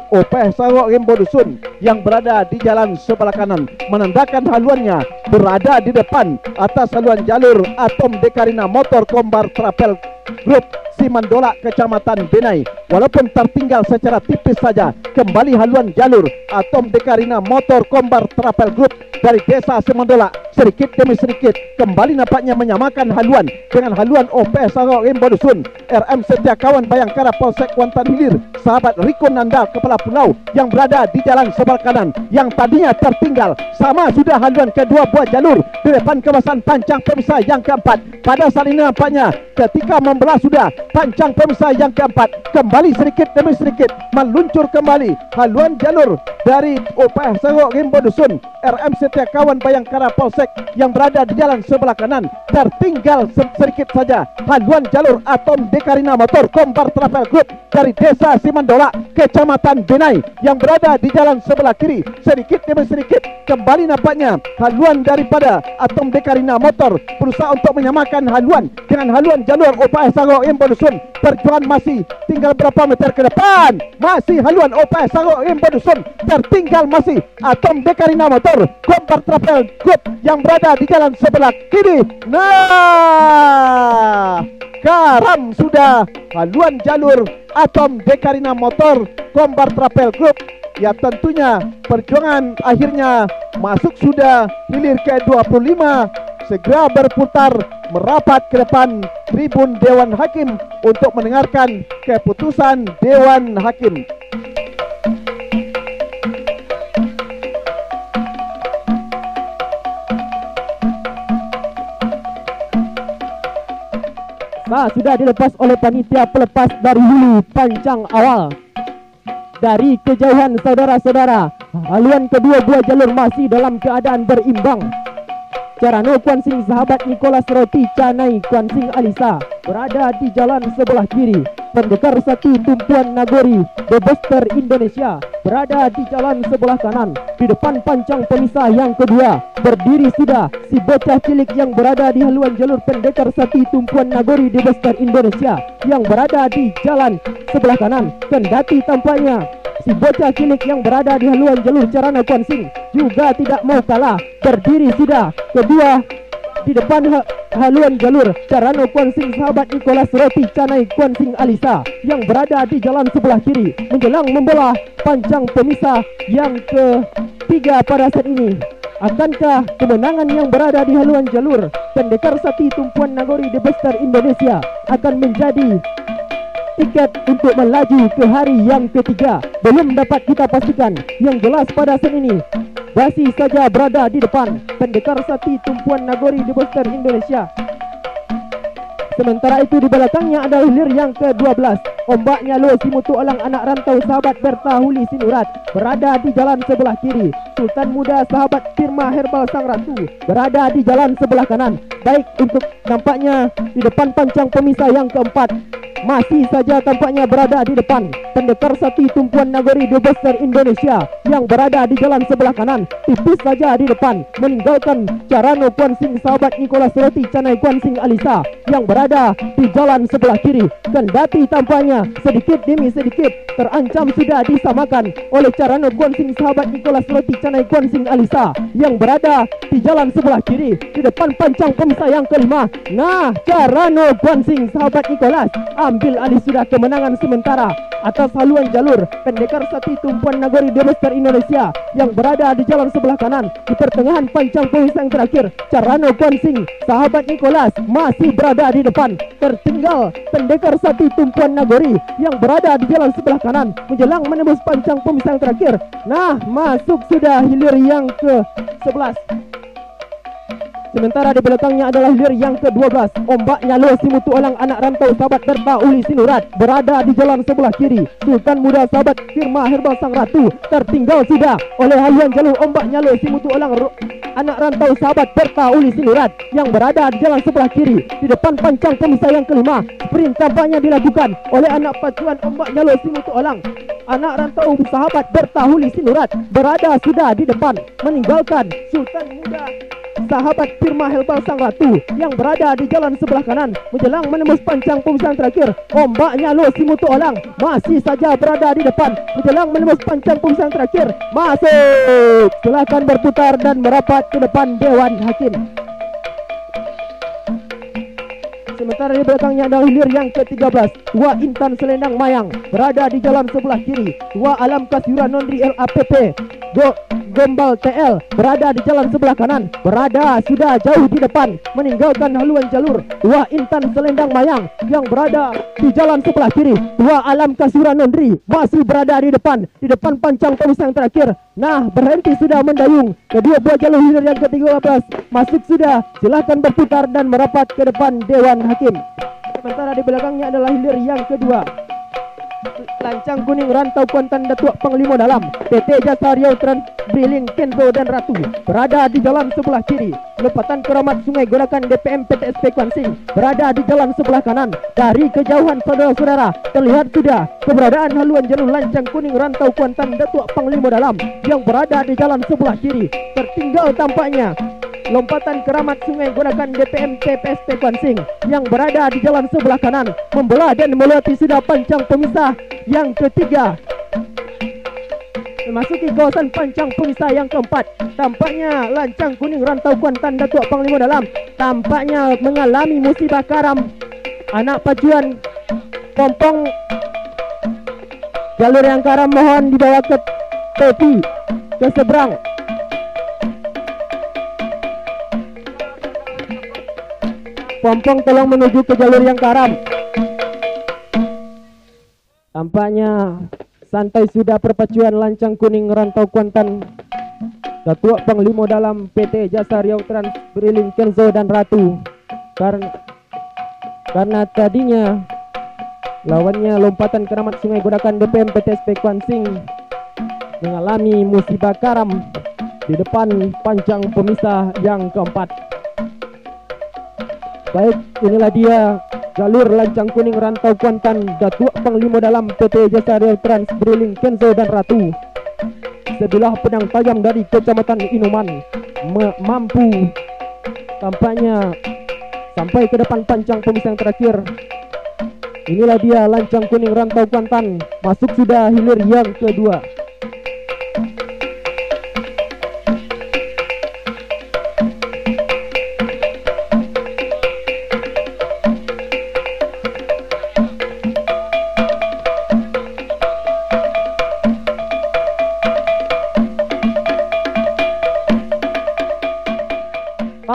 UPH Sarok Rembo Dusun yang berada di jalan sebelah kanan, menandakan haluannya berada di depan atas haluan jalur Atom Dekarina Motor Kombar Trapel Group Simandola, Kecamatan Benai. Walaupun tertinggal secara tipis saja, kembali haluan jalur Atom Dekarina Motor Kombar Trapel Group dari Desa Simandola sedikit demi sedikit kembali nampaknya menyamakan haluan dengan haluan UPH Sarok Rembo Dusun, RM Setiakawan Bayangkara, Polsek Kuantan Hilir, sahabat Riko Nanda, kepala pulau yang berada di jalan sebelah kanan, yang tadinya tertinggal sama sudah haluan kedua buat jalur di depan kawasan pancang pemisah yang keempat. Pada saat ini nampaknya ketika membelah sudah pancang pemisah yang keempat, kembali sedikit demi sedikit meluncur kembali haluan jalur dari UPH Sarok Rembo Dusun, RM Setiakawan Bayangkara, Polsek yang berada di jalan sebelah kanan. Tertinggal sedikit saja haluan jalur Atom Dekarina Motor Kombar Trapel Group dari Desa Simandola, Kecamatan Benai yang berada di jalan sebelah kiri. Sedikit demi sedikit kembali nampaknya haluan daripada Atom Dekarina Motor berusaha untuk menyamakan haluan dengan haluan jalur UPH Sarok Rembo Dusun. Perjuangan masih tinggal berapa meter ke depan, masih haluan UPH Sarok Rembo Dusun, tertinggal masih Atom Dekarina Motor Kombar Trapel Group yang berada di jalan sebelah kiri. Nah, karam sudah haluan jalur Atom Dekarina Motor Kombar Trapel Group. Ya tentunya perjuangan akhirnya masuk sudah hilir ke-25, segera berputar merapat ke depan tribun Dewan Hakim untuk mendengarkan keputusan Dewan Hakim. Sudah dilepas oleh panitia pelepas dari hulu pancang awal. Dari kejauhan saudara-saudara, haluan kedua buah jalur masih dalam keadaan berimbang. Carano Kuansing sahabat Nicholas Roti Canai Kuansing Alisa berada di jalan sebelah kiri. Pendekar satu tumpuan Nagori The Buster Indonesia berada di jalan sebelah kanan. Di depan pancang pemisah yang kedua berdiri sudah si bocah cilik yang berada di haluan jalur pendekar satu tumpuan Nagori The Buster Indonesia yang berada di jalan sebelah kanan. Kendati tampaknya si bocah cilik yang berada di haluan jalur Carano Kuansing juga tidak mau kalah, berdiri sudah kedua di depan haluan jalur Carano Kuansing sahabat Nicholas Roti Canai Kuansing Alisa yang berada di jalan sebelah kiri menjelang membelah pancang pemisah yang ketiga pada saat ini. Akankah kemenangan yang berada di haluan jalur pendekar sati tumpuan Nagori The Buster Indonesia akan menjadi tiket untuk melaju ke hari yang ketiga? Belum dapat kita pastikan. Yang jelas pada saat ini masih saja berada di depan pendekar sati tumpuan Nagori The Buster Indonesia. Sementara itu di belakangnya ada hilir yang ke-12. Ombaknya Luo Simutu Alang anak rantau sahabat Berta Huli Sinurat berada di jalan sebelah kiri. Sultan Muda sahabat Firma Herbal Sang Ratu berada di jalan sebelah kanan. Baik untuk nampaknya di depan pancang pemisah yang keempat masih saja tampaknya berada di depan pendekar sati tumpuan Nagori The Buster Indonesia yang berada di jalan sebelah kanan, tipis saja di depan meninggalkan Carano Kuansing sahabat Nicholas Roti Canai Kuansing Alisa yang berada di jalan sebelah kiri. Kendati tampaknya tampaknya sedikit demi sedikit terancam sudah disamakan oleh Carano Guansing sahabat Nicholas Roti Canai Guansing Alisa yang berada di jalan sebelah kiri di depan pancang pemisah yang kelima. Nah, Carano Guansing sahabat Nicholas ambil alih sudah kemenangan sementara atas haluan jalur pendekar Sati Tumpuan Nagori Demester Indonesia yang berada di jalan sebelah kanan di pertengahan pancang pemisah yang terakhir. Carano Guansing sahabat Nicholas masih berada di depan, tertinggal pendekar Sati Tumpuan Nagori yang berada di jalan sebelah kanan menjelang menembus pancang pemisah yang terakhir. Nah, masuk sudah hilir yang ke-11. Sementara di belakangnya adalah hilir yang ke-12. Ombak Nyalo Simutu Olang anak rantau sahabat Berta Uli Sinurat berada di jalan sebelah kiri. Sultan Muda sahabat Firma Herbal Sang Ratu tertinggal sudah oleh haluan jalur Ombak Nyalo Simutu Olang anak rantau sahabat Berta Uli Sinurat yang berada di jalan sebelah kiri di depan pancang pemisah yang kelima. Sprint tampaknya dilakukan oleh anak pacuan Ombak Nyalo Simutu Olang. Anak rantau sahabat Berta Uli Sinurat berada sudah di depan meninggalkan Sultan Muda sahabat Firma Herbal Sang Ratu yang berada di jalan sebelah kanan menjelang menembus pancang pemisah yang terakhir. Ombak Nyalo Simutu Olang masih saja berada di depan menjelang menembus pancang pemisah yang terakhir. Masuk, silakan berputar dan merapat ke depan Dewan Hakim. Sementara di belakangnya adalah hilir yang ke-13. Tua Intan Selendang Mayang berada di jalan sebelah kiri. Tua Alam Kasyuran Nondri LAPP Gombal TL berada di jalan sebelah kanan, berada sudah jauh di depan meninggalkan haluan jalur. Tua Intan Selendang Mayang yang berada di jalan sebelah kiri. Tua Alam Kasyuran Nondri masih berada di depan pancang pemisah yang terakhir. Nah, berhenti sudah mendayung. Kedua buah jalur hilir yang ke-13 masuk sudah. Silakan berputar dan merapat ke depan Dewan Hakim. Sementara di belakangnya adalah hilir yang kedua. Lancang kuning rantau Kuantan Datuk Panglima Dalam PT Jasa Riau Trans Briling Kenzo dan Ratu berada di jalan sebelah kiri. Lepatan Keramat Sungai Gorakan DPM PTSP Kuansing berada di jalan sebelah kanan. Dari kejauhan saudara-saudara terlihat sudah keberadaan haluan jalur lancang kuning rantau Kuantan Datuk Panglima Dalam yang berada di jalan sebelah kiri. Tertinggal tampaknya lompatan Keramat Sungai Gorakan DPM PPSP Kuansing yang berada di jalan sebelah kanan membelah dan melewati sudah pancang pemisah yang ketiga memasuki kawasan pancang pemisah yang keempat. Tampaknya lancang kuning rantau Kuantan Datuk Panglima Dalam tampaknya mengalami musibah karam. Anak pacuan pompong jalur yang karam mohon dibawa ke tepi ke seberang. Pompong tolong menuju ke jalur yang karam. Tampaknya santai sudah perpacuan lancang kuning rantau Kuantan Datuk Panglima Dalam PT Jasa Riau Trans Briling Kenzo dan Ratu. Karena tadinya lawannya lompatan Keramat Sungai Godakan DPM PTSP Kuansing mengalami musibah karam di depan pancang pemisah yang keempat. Baik, inilah dia jalur lancang kuning rantau Kuantan Datuk Panglima Dalam PT Jasa Riau Trans Briling Kenzo dan Ratu. Sebilah pedang tajam dari Kecamatan Inuman mampu tampaknya sampai ke depan pancang pemisah yang terakhir. Inilah dia lancang kuning rantau Kuantan masuk sudah hilir yang kedua.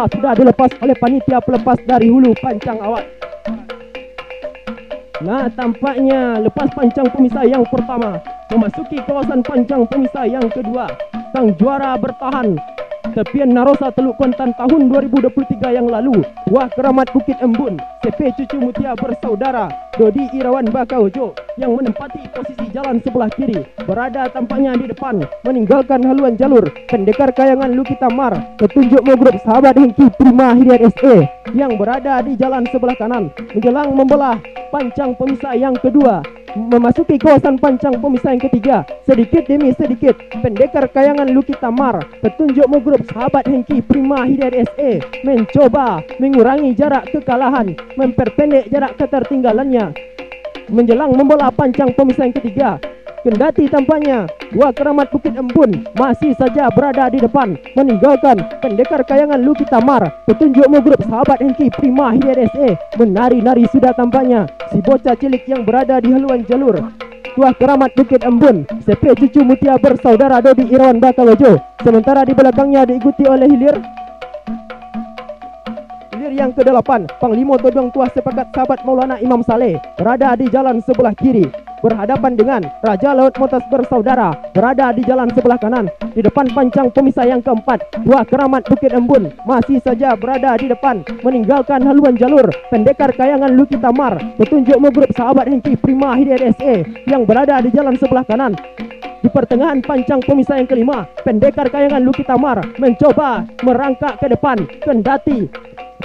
Sudah dilepas oleh panitia pelepas dari hulu pancang awal. Nah, tampaknya lepas pancang pemisah yang pertama memasuki kawasan pancang pemisah yang kedua. Sang juara bertahan tepian Narosa Teluk Kuantan tahun 2023 yang lalu. Wah Keramat Bukit Embun CP Cucu Mutia bersaudara Dodi Irawan Bakaujo yang menempati posisi jalan sebelah kiri berada tampaknya di depan meninggalkan haluan jalur pendekar kayangan Luki Tamar petunjuk Mogrup sahabat Hengki Prima Hidayat SE yang berada di jalan sebelah kanan menjelang membelah pancang pemisah yang kedua. Memasuki kawasan pancang pemisah yang ketiga, sedikit demi sedikit pendekar kayangan Luki Tamar petunjuk Mogrup sahabat Hengki Prima Hidayat SE mencoba mengurangi jarak kekalahan, memperpendek jarak ketertinggalannya. menjelang membola pancang pemisah yang ketiga. Kendati tampaknya Dua Keramat Bukit Embun masih saja berada di depan, meninggalkan pendekar kayangan Luki Tamar. Petunjukmu grup sahabat Hengki Prima Hidayat SE. Menari-nari sudah tampaknya si bocah cilik yang berada di haluan jalur. Dua Keramat Bukit Embun, CP Cucu Mutia bersaudara Dodi Irawan Bakalojo. Sementara di belakangnya diikuti oleh hilir yang ke-8, Panglima Todong Tuah Sepakat Sahabat Maulana Imam Saleh berada di jalan sebelah kiri, berhadapan dengan Raja Laut Motas bersaudara berada di jalan sebelah kanan. Di depan pancang pemisah yang keempat, Dua Keramat Bukit Embun masih saja berada di depan, meninggalkan haluan jalur pendekar kayangan Luki Tamar. Petunjukmu grup sahabat Hengki Prima Hidayat SE yang berada di jalan sebelah kanan. Di pertengahan pancang pemisah yang kelima, pendekar kayangan Luki Tamar mencoba merangkak ke depan, kendati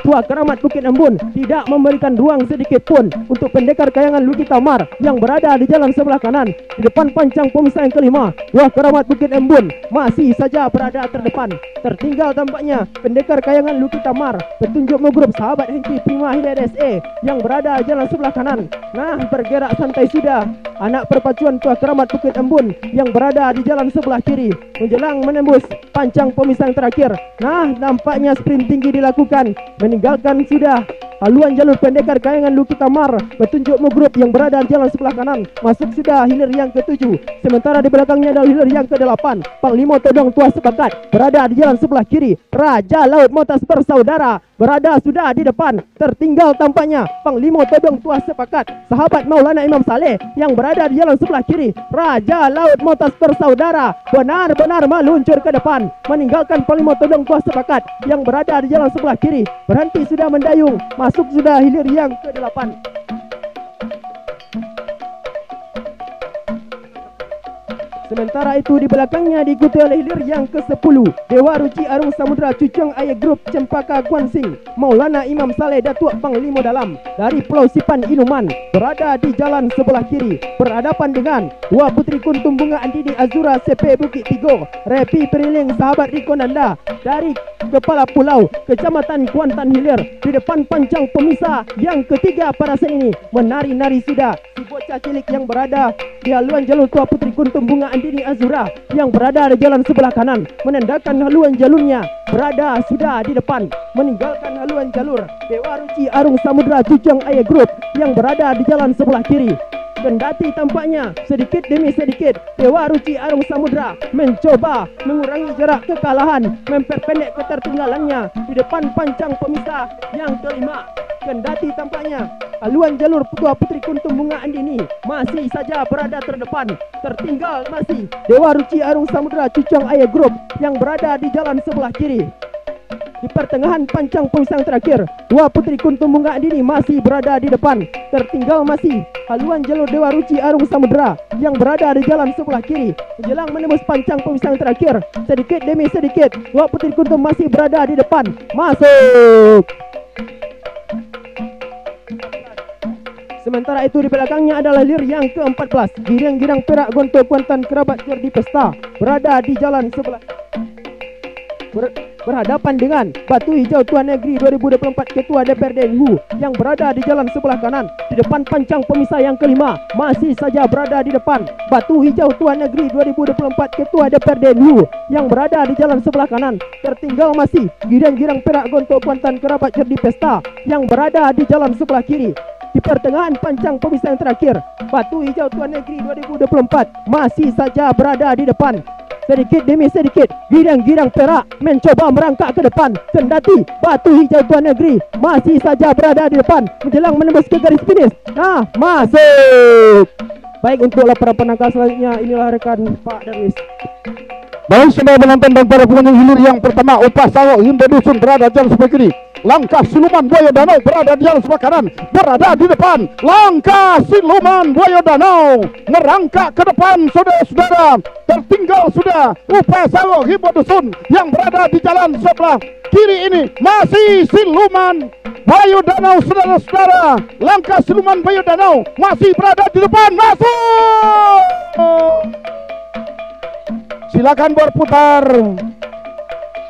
Dua Keramat Bukit Embun tidak memberikan ruang sedikit pun untuk pendekar kayangan Luki Tamar yang berada di jalan sebelah kanan. Di depan pancang pemisah yang kelima, Dua Keramat Bukit Embun masih saja berada terdepan. Tertinggal tampaknya pendekar kayangan Luki Tamar. Petunjukmu grup sahabat Hengki Prima Hidayat SE yang berada di jalan sebelah kanan. Nah, bergerak santai sudah anak perpacuan Dua Keramat Bukit Embun yang berada di jalan sebelah kiri menjelang menembus pancang pemisah yang terakhir. Nah, nampaknya sprint tinggi dilakukan, meninggalkan sudah haluan jalur pendekar kayangan Luki Tamar. Petunjukmu grup yang berada di jalan sebelah kanan masuk sudah hilir yang ke-7. Sementara di belakangnya adalah hilir yang ke-8, Panglima Todong Tuah Sepakat berada di jalan sebelah kiri. Raja Laut Motas bersaudara berada sudah di depan. Tertinggal tampaknya Panglima Todong Tuah Sepakat Sahabat Maulana Imam Saleh yang berada di jalan sebelah kiri. Raja Laut Motas bersaudara benar-benar meluncur ke depan, meninggalkan Panglima Todong Tuah Sepakat yang berada di jalan sebelah kiri. Berhenti sudah mendayung, masuk sudah hilir yang ke-8. Sementara itu di belakangnya diikuti oleh hilir yang ke-10, Dewa Ruci Arung Samudra Cucung Aye Group Cempaka Guansing Maulana Imam Saleh Datuk Panglima Dalam dari Pulau Sipan Inuman berada di jalan sebelah kiri, berhadapan dengan Dua Putri Kuntum Bunga Andini Azura CP Bukit Tigo Repi Periling Sahabat Riko Nanda dari Kepala Pulau Kecamatan Kuantan Hilir. Di depan pancang pemisah yang ketiga pada saat ini, menari-nari sudah si bocah cilik yang berada di haluan jalur Dua Putri Kuntum Bunga Andini Azura yang berada di jalan sebelah kanan, menandakan haluan jalurnya berada sudah di depan, meninggalkan haluan jalur Dewa Ruci Arung Samudra Cucung Aye Group yang berada di jalan sebelah kiri. Kendati tampaknya sedikit demi sedikit Dewa Ruci Arung Samudra mencoba mengurangi jarak kekalahan, memperpendek ketertinggalannya di depan pancang pemisah yang kelima. Kendati tampaknya haluan jalur Dua Putri Kuntum Bunga Andini masih saja berada terdepan. Tertinggal masih Dewa Ruci Arung Samudra Cucung Aye Group yang berada di jalan sebelah kiri. Di pertengahan pancang pemisah terakhir, Dua Putri Kuntum Bunga Andini masih berada di depan. Tertinggal masih haluan jalur Dewa Ruci Arung Samudra yang berada di jalan sebelah kiri. Menjelang menembus pancang pemisah terakhir, sedikit demi sedikit Dua Putri Kuntum masih berada di depan. Masuk. Sementara itu di belakangnya adalah hilir yang ke-14, Girang-Girang Perak Gonto Kuantan Kerabat Jordi Pesta berada di jalan sebelah berhadapan dengan Batu Hijau Tuan Negeri 2024 Ketua DPRD NHU yang berada di jalan sebelah kanan. Di depan pancang pemisah yang kelima masih saja berada di depan Batu Hijau Tuan Negeri 2024 Ketua DPRD NHU yang berada di jalan sebelah kanan. Tertinggal masih Girang-Girang Perak Gonto Kuantan Kerabat Jordi Pesta yang berada di jalan sebelah kiri. Di pertengahan pancang pemisah yang terakhir, Batu Hijau Tuan Negeri 2024 masih saja berada di depan. Sedikit demi sedikit Girang-Girang Perak mencoba merangkak ke depan, kendati Batu Hijau Tuan Negeri masih saja berada di depan menjelang menembus ke garis finish. Nah, masuk. Baik, untuk laporan penangkal selanjutnya inilah rekan Pak Darwis. Baik, saudara penonton dan para pengunjung hilir yang pertama, Upah Sawok Himba Dusun berada di jalan sebelah kiri. Langkah Siluman Buaya Danau berada di jalan sebelah kanan, berada di depan. Langkah Siluman Buaya Danau merangkak ke depan, saudara-saudara. Tertinggal sudah Upah Sawok Himba Dusun yang berada di jalan sebelah kiri ini. Masih Siluman Buaya Danau, saudara-saudara. Langkah Siluman Buaya Danau masih berada di depan. Masuk. Silakan berputar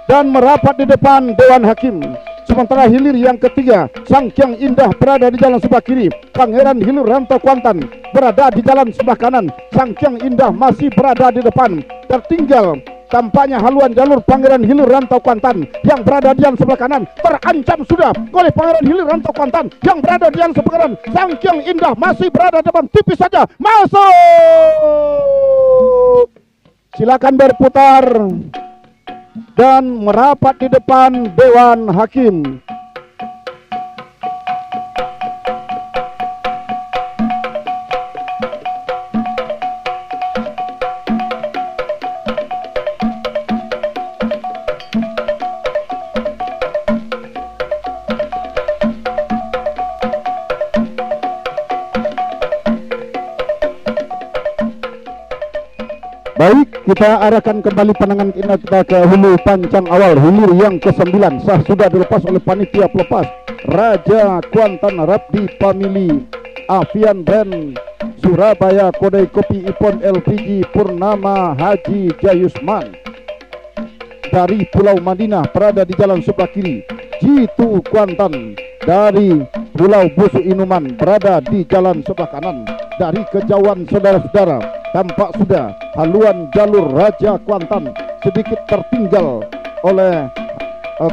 dan merapat di depan Dewan Hakim. Sementara hilir yang ketiga, Sangkyang Indah berada di jalan sebelah kiri. Pangeran Hilir Rantau Kuantan berada di jalan sebelah kanan. Sangkyang Indah masih berada di depan. Tertinggal tampaknya haluan jalur Pangeran Hilir Rantau Kuantan yang berada di jalan sebelah kanan. Terancam sudah oleh Pangeran Hilir Rantau Kuantan yang berada di jalan sebelah kanan. Sangkyang Indah masih berada di depan, tipis saja masuk. Silakan berputar dan merapat di depan Dewan Hakim. Baik, kita arahkan kembali pandangan kita ke hulu pancang awal. Hilir yang ke-9 sah sudah dilepas oleh panitia pelepas. Raja Kuantan Rapdi Family, Avian Brand Surabaya, Kodai Kopi Ipon LPG Purnama Haji Jayusman. Dari Pulau Madinah berada di jalan sebelah kiri. Jitu Kuantan dari Pulau Busu Inuman berada di jalan sebelah kanan. Dari kejauhan saudara-saudara, tampak sudah haluan jalur Raja Kuantan sedikit tertinggal oleh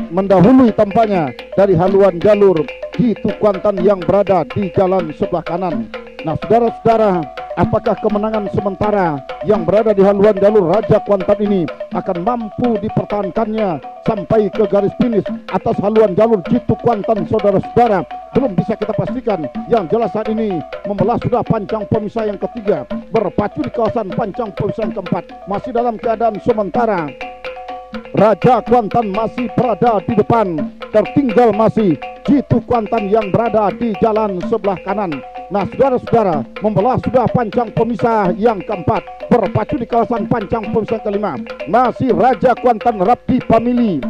mendahului tampaknya dari haluan jalur Jitu Kuantan yang berada di jalan sebelah kanan. Nah, saudara-saudara, apakah kemenangan sementara yang berada di haluan jalur Raja Kuantan ini akan mampu dipertahankannya sampai ke garis finish atas haluan jalur Jitu Kuantan? Saudara-saudara, belum bisa kita pastikan. Yang jelas saat ini membelah sudah pancang pemisah yang ketiga, berpacu di kawasan pancang pemisah yang keempat. Masih dalam keadaan sementara, Raja Kuantan masih berada di depan. Tertinggal masih Jitu Kuantan yang berada di jalan sebelah kanan. Nah, saudara-saudara, membelah sudah pancang pemisah yang keempat, berpacu di kawasan pancang pemisah kelima. Masih Raja Kuantan Rapdi Family,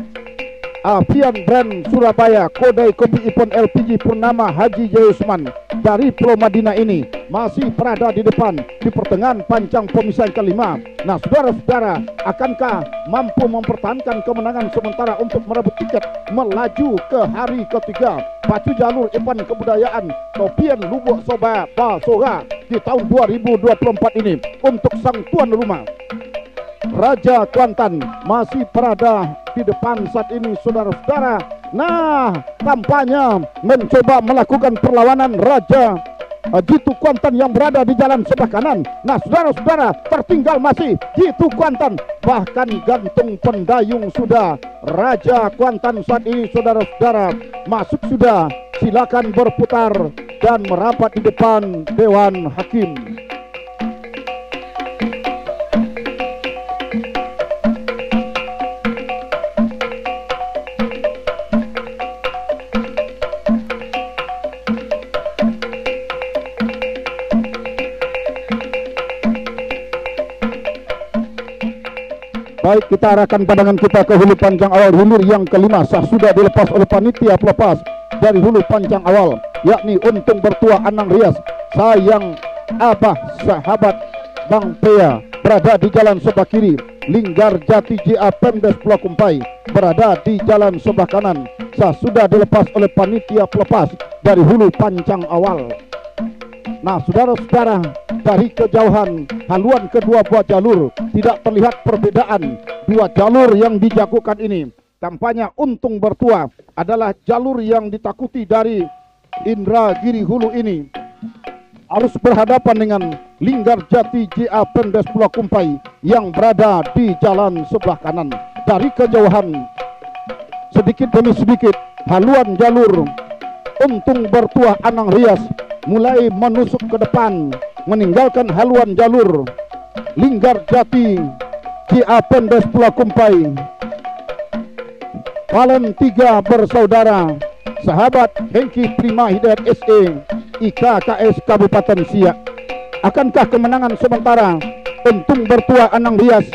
Avian Brand Surabaya, Kodai Kopi Ipon LPG Purnama Haji Jayusman dari Pulau Madinah ini masih berada di depan di pertengahan pancang pemisah yang kelima. Nah, saudara-saudara, akankah mampu mempertahankan kemenangan sementara untuk merebut tiket melaju ke hari ketiga pacu jalur event kebudayaan Topian Lubuk Soba Basoga di tahun 2024 ini untuk sang tuan rumah? Raja Kuantan masih berada di depan saat ini, saudara-saudara. Nah, tampaknya mencoba melakukan perlawanan Raja Jitu Kuantan yang berada di jalan sebelah kanan. Nah, saudara-saudara, tertinggal masih Jitu Kuantan, bahkan gantung pendayung sudah Raja Kuantan saat ini, saudara-saudara. Masuk sudah, silakan berputar dan merapat di depan Dewan Hakim. Baik, kita arahkan pandangan kita ke hulu panjang awal. Hilir yang kelima sah sudah dilepas oleh panitia pelepas dari hulu panjang awal, yakni Untung Bertua Anang Rias, Sayang Abah Sahabat Bang Pea berada di jalan sebelah kiri. Linggar Jati JA Pemdes Pulau Kumpai berada di jalan sebelah kanan. Sah sudah dilepas oleh panitia pelepas dari hulu panjang awal. Nah, saudara-saudara, dari kejauhan haluan kedua buah jalur tidak terlihat perbedaan dua jalur yang dijagokan ini. Tampaknya Untung Bertua adalah jalur yang ditakuti dari Indragiri Hulu ini. Harus berhadapan dengan Linggar Jati JA Pemdes Pulau Kumpai yang berada di jalan sebelah kanan. Dari kejauhan, sedikit demi sedikit, haluan jalur Untung Bertua Anang Rias mulai menusuk ke depan, meninggalkan haluan jalur Linggar Jati JA Pemdes Pulau Kumpai. Palen 3 bersaudara, Sahabat Hengki Prima Hidayat SE, IKKS Kabupaten Siak. Akankah kemenangan sementara Untung Bertua Anang Rias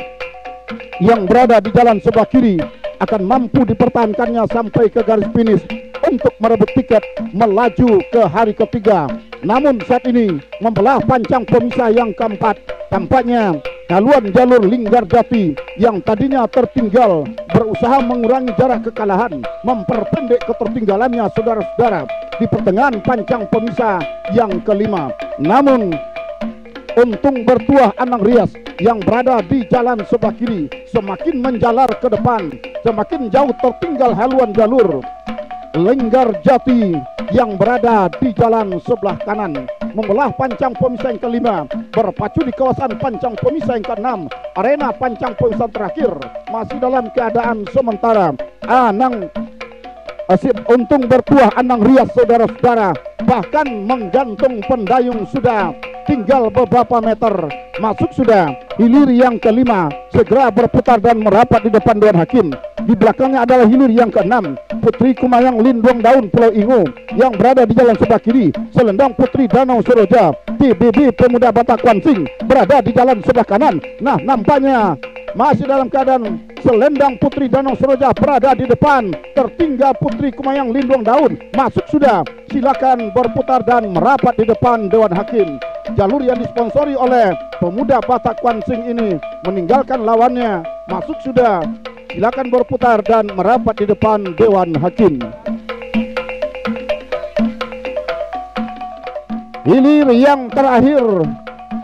yang berada di jalan sebelah kiri akan mampu dipertahankannya sampai ke garis finish untuk merebut tiket melaju ke hari ketiga? Namun saat ini membelah pancang pemisah yang keempat, tampaknya haluan jalur Linggar Jati yang tadinya tertinggal berusaha mengurangi jarak kekalahan, memperpendek ketertinggalannya saudara-saudara di pertengahan pancang pemisah yang kelima. Namun untung bertuah Anang Rias yang berada di jalan sebelah kiri semakin menjalar ke depan, semakin jauh tertinggal haluan jalur. Lenggar Jati yang berada di jalan sebelah kanan membelah pancang pemisah yang kelima, berpacu di kawasan pancang pemisah yang keenam. Arena pancang pemisah terakhir masih dalam keadaan sementara. Untung bertuah Anang Rias saudara-saudara, bahkan menggantung pendayung sudah tinggal beberapa meter. Masuk sudah hilir yang kelima, segera berputar dan merapat di depan Dewan Hakim. Di belakangnya adalah hilir yang keenam, Putri Kumayang Lindung Daun Pulau Ingu yang berada di jalan sebelah kiri. Selendang Putri Danau Soroja TBB Pemuda Batak Kwansing berada di jalan sebelah kanan. Nah, nampaknya masih dalam keadaan Selendang Putri Danau Soroja berada di depan, tertinggal Putri Kumayang Lindung Daun. Masuk sudah, silakan berputar dan merapat di depan Dewan Hakim. Jalur yang disponsori oleh Pemuda Batak Kwansing ini meninggalkan lawannya. Masuk sudah, silakan berputar dan merapat di depan Dewan Hakim. Hilir yang terakhir,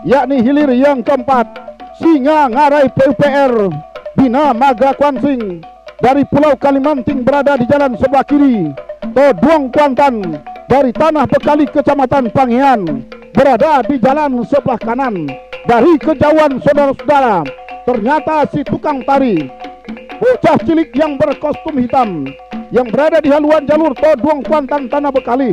yakni hilir yang keempat, Singa Ngarai PUPR Bina Marga Kwansing dari Pulau Kalimanting berada di jalan sebelah kiri. Toduang Kuantan dari Tanah Bekali Kecamatan Panghian berada di jalan sebelah kanan. Dari kejauhan saudara-saudara, ternyata si tukang tari, bocah cilik yang berkostum hitam yang berada di haluan jalur Toduang Kuantan Tanah Bekali,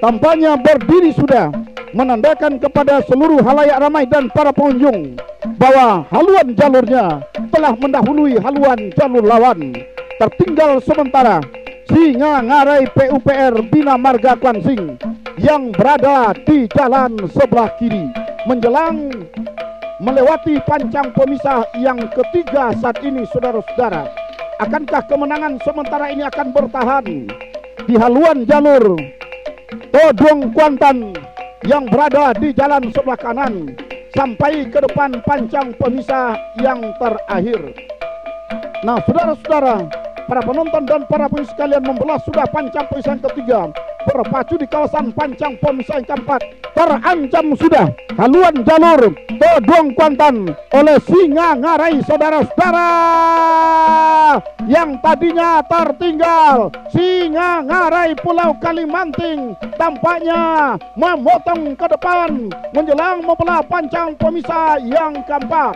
tampaknya berdiri sudah, menandakan kepada seluruh halayak ramai dan para pengunjung bahwa haluan jalurnya telah mendahului haluan jalur lawan. Tertinggal sementara Singa Ngarai PUPR Bina Marga Kwansing yang berada di jalan sebelah kiri menjelang melewati pancang pemisah yang ketiga saat ini saudara-saudara. Akankah kemenangan sementara ini akan bertahan di haluan jalur Toduang Kuantan yang berada di jalan sebelah kanan sampai ke depan pancang pemisah yang terakhir? Nah, saudara-saudara, para penonton dan para penonton sekalian, membelah sudah pancang pemisah yang ketiga, berpacu di kawasan pancang pemisah yang keempat. Terancam sudah haluan jalur Toduang Kuantan oleh Singa Ngarai saudara-saudara yang tadinya tertinggal. Singa Ngarai Pulau Kalimanting tampaknya memotong ke depan menjelang membelah pancang pemisah yang keempat.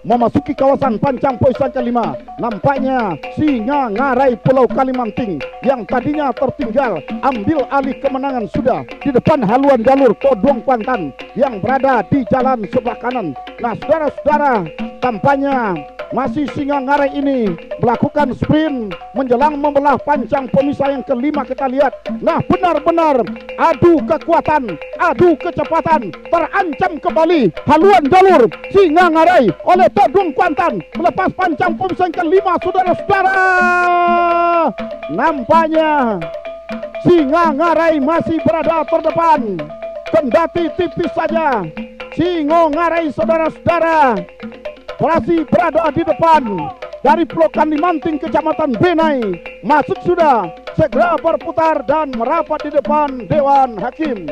Memasuki kawasan pancang pemisah kelima, nampaknya Singa Ngarai Pulau Kalimanting yang tadinya tertinggal ambil alih kemenangan sudah di depan haluan jalur Toduang Kuantan yang berada di jalan sebelah kanan. Nah, saudara-saudara, tampaknya masih Singa Ngarai ini melakukan sprint menjelang membelah pancang pemisah yang kelima. Kita lihat, nah, benar-benar adu kekuatan, adu kecepatan. Terancam kembali haluan jalur Singa Ngarai oleh Toduang Kuantan melepas pancang pemisah yang kelima, saudara-saudara. Nampaknya Singa Ngarai masih berada terdepan, kendati tipis saja. Singa Ngarai saudara-saudara masih berada di depan. Dari Pulau Kalimanting Kecamatan Benai masuk sudah, segera berputar dan merapat di depan Dewan Hakim.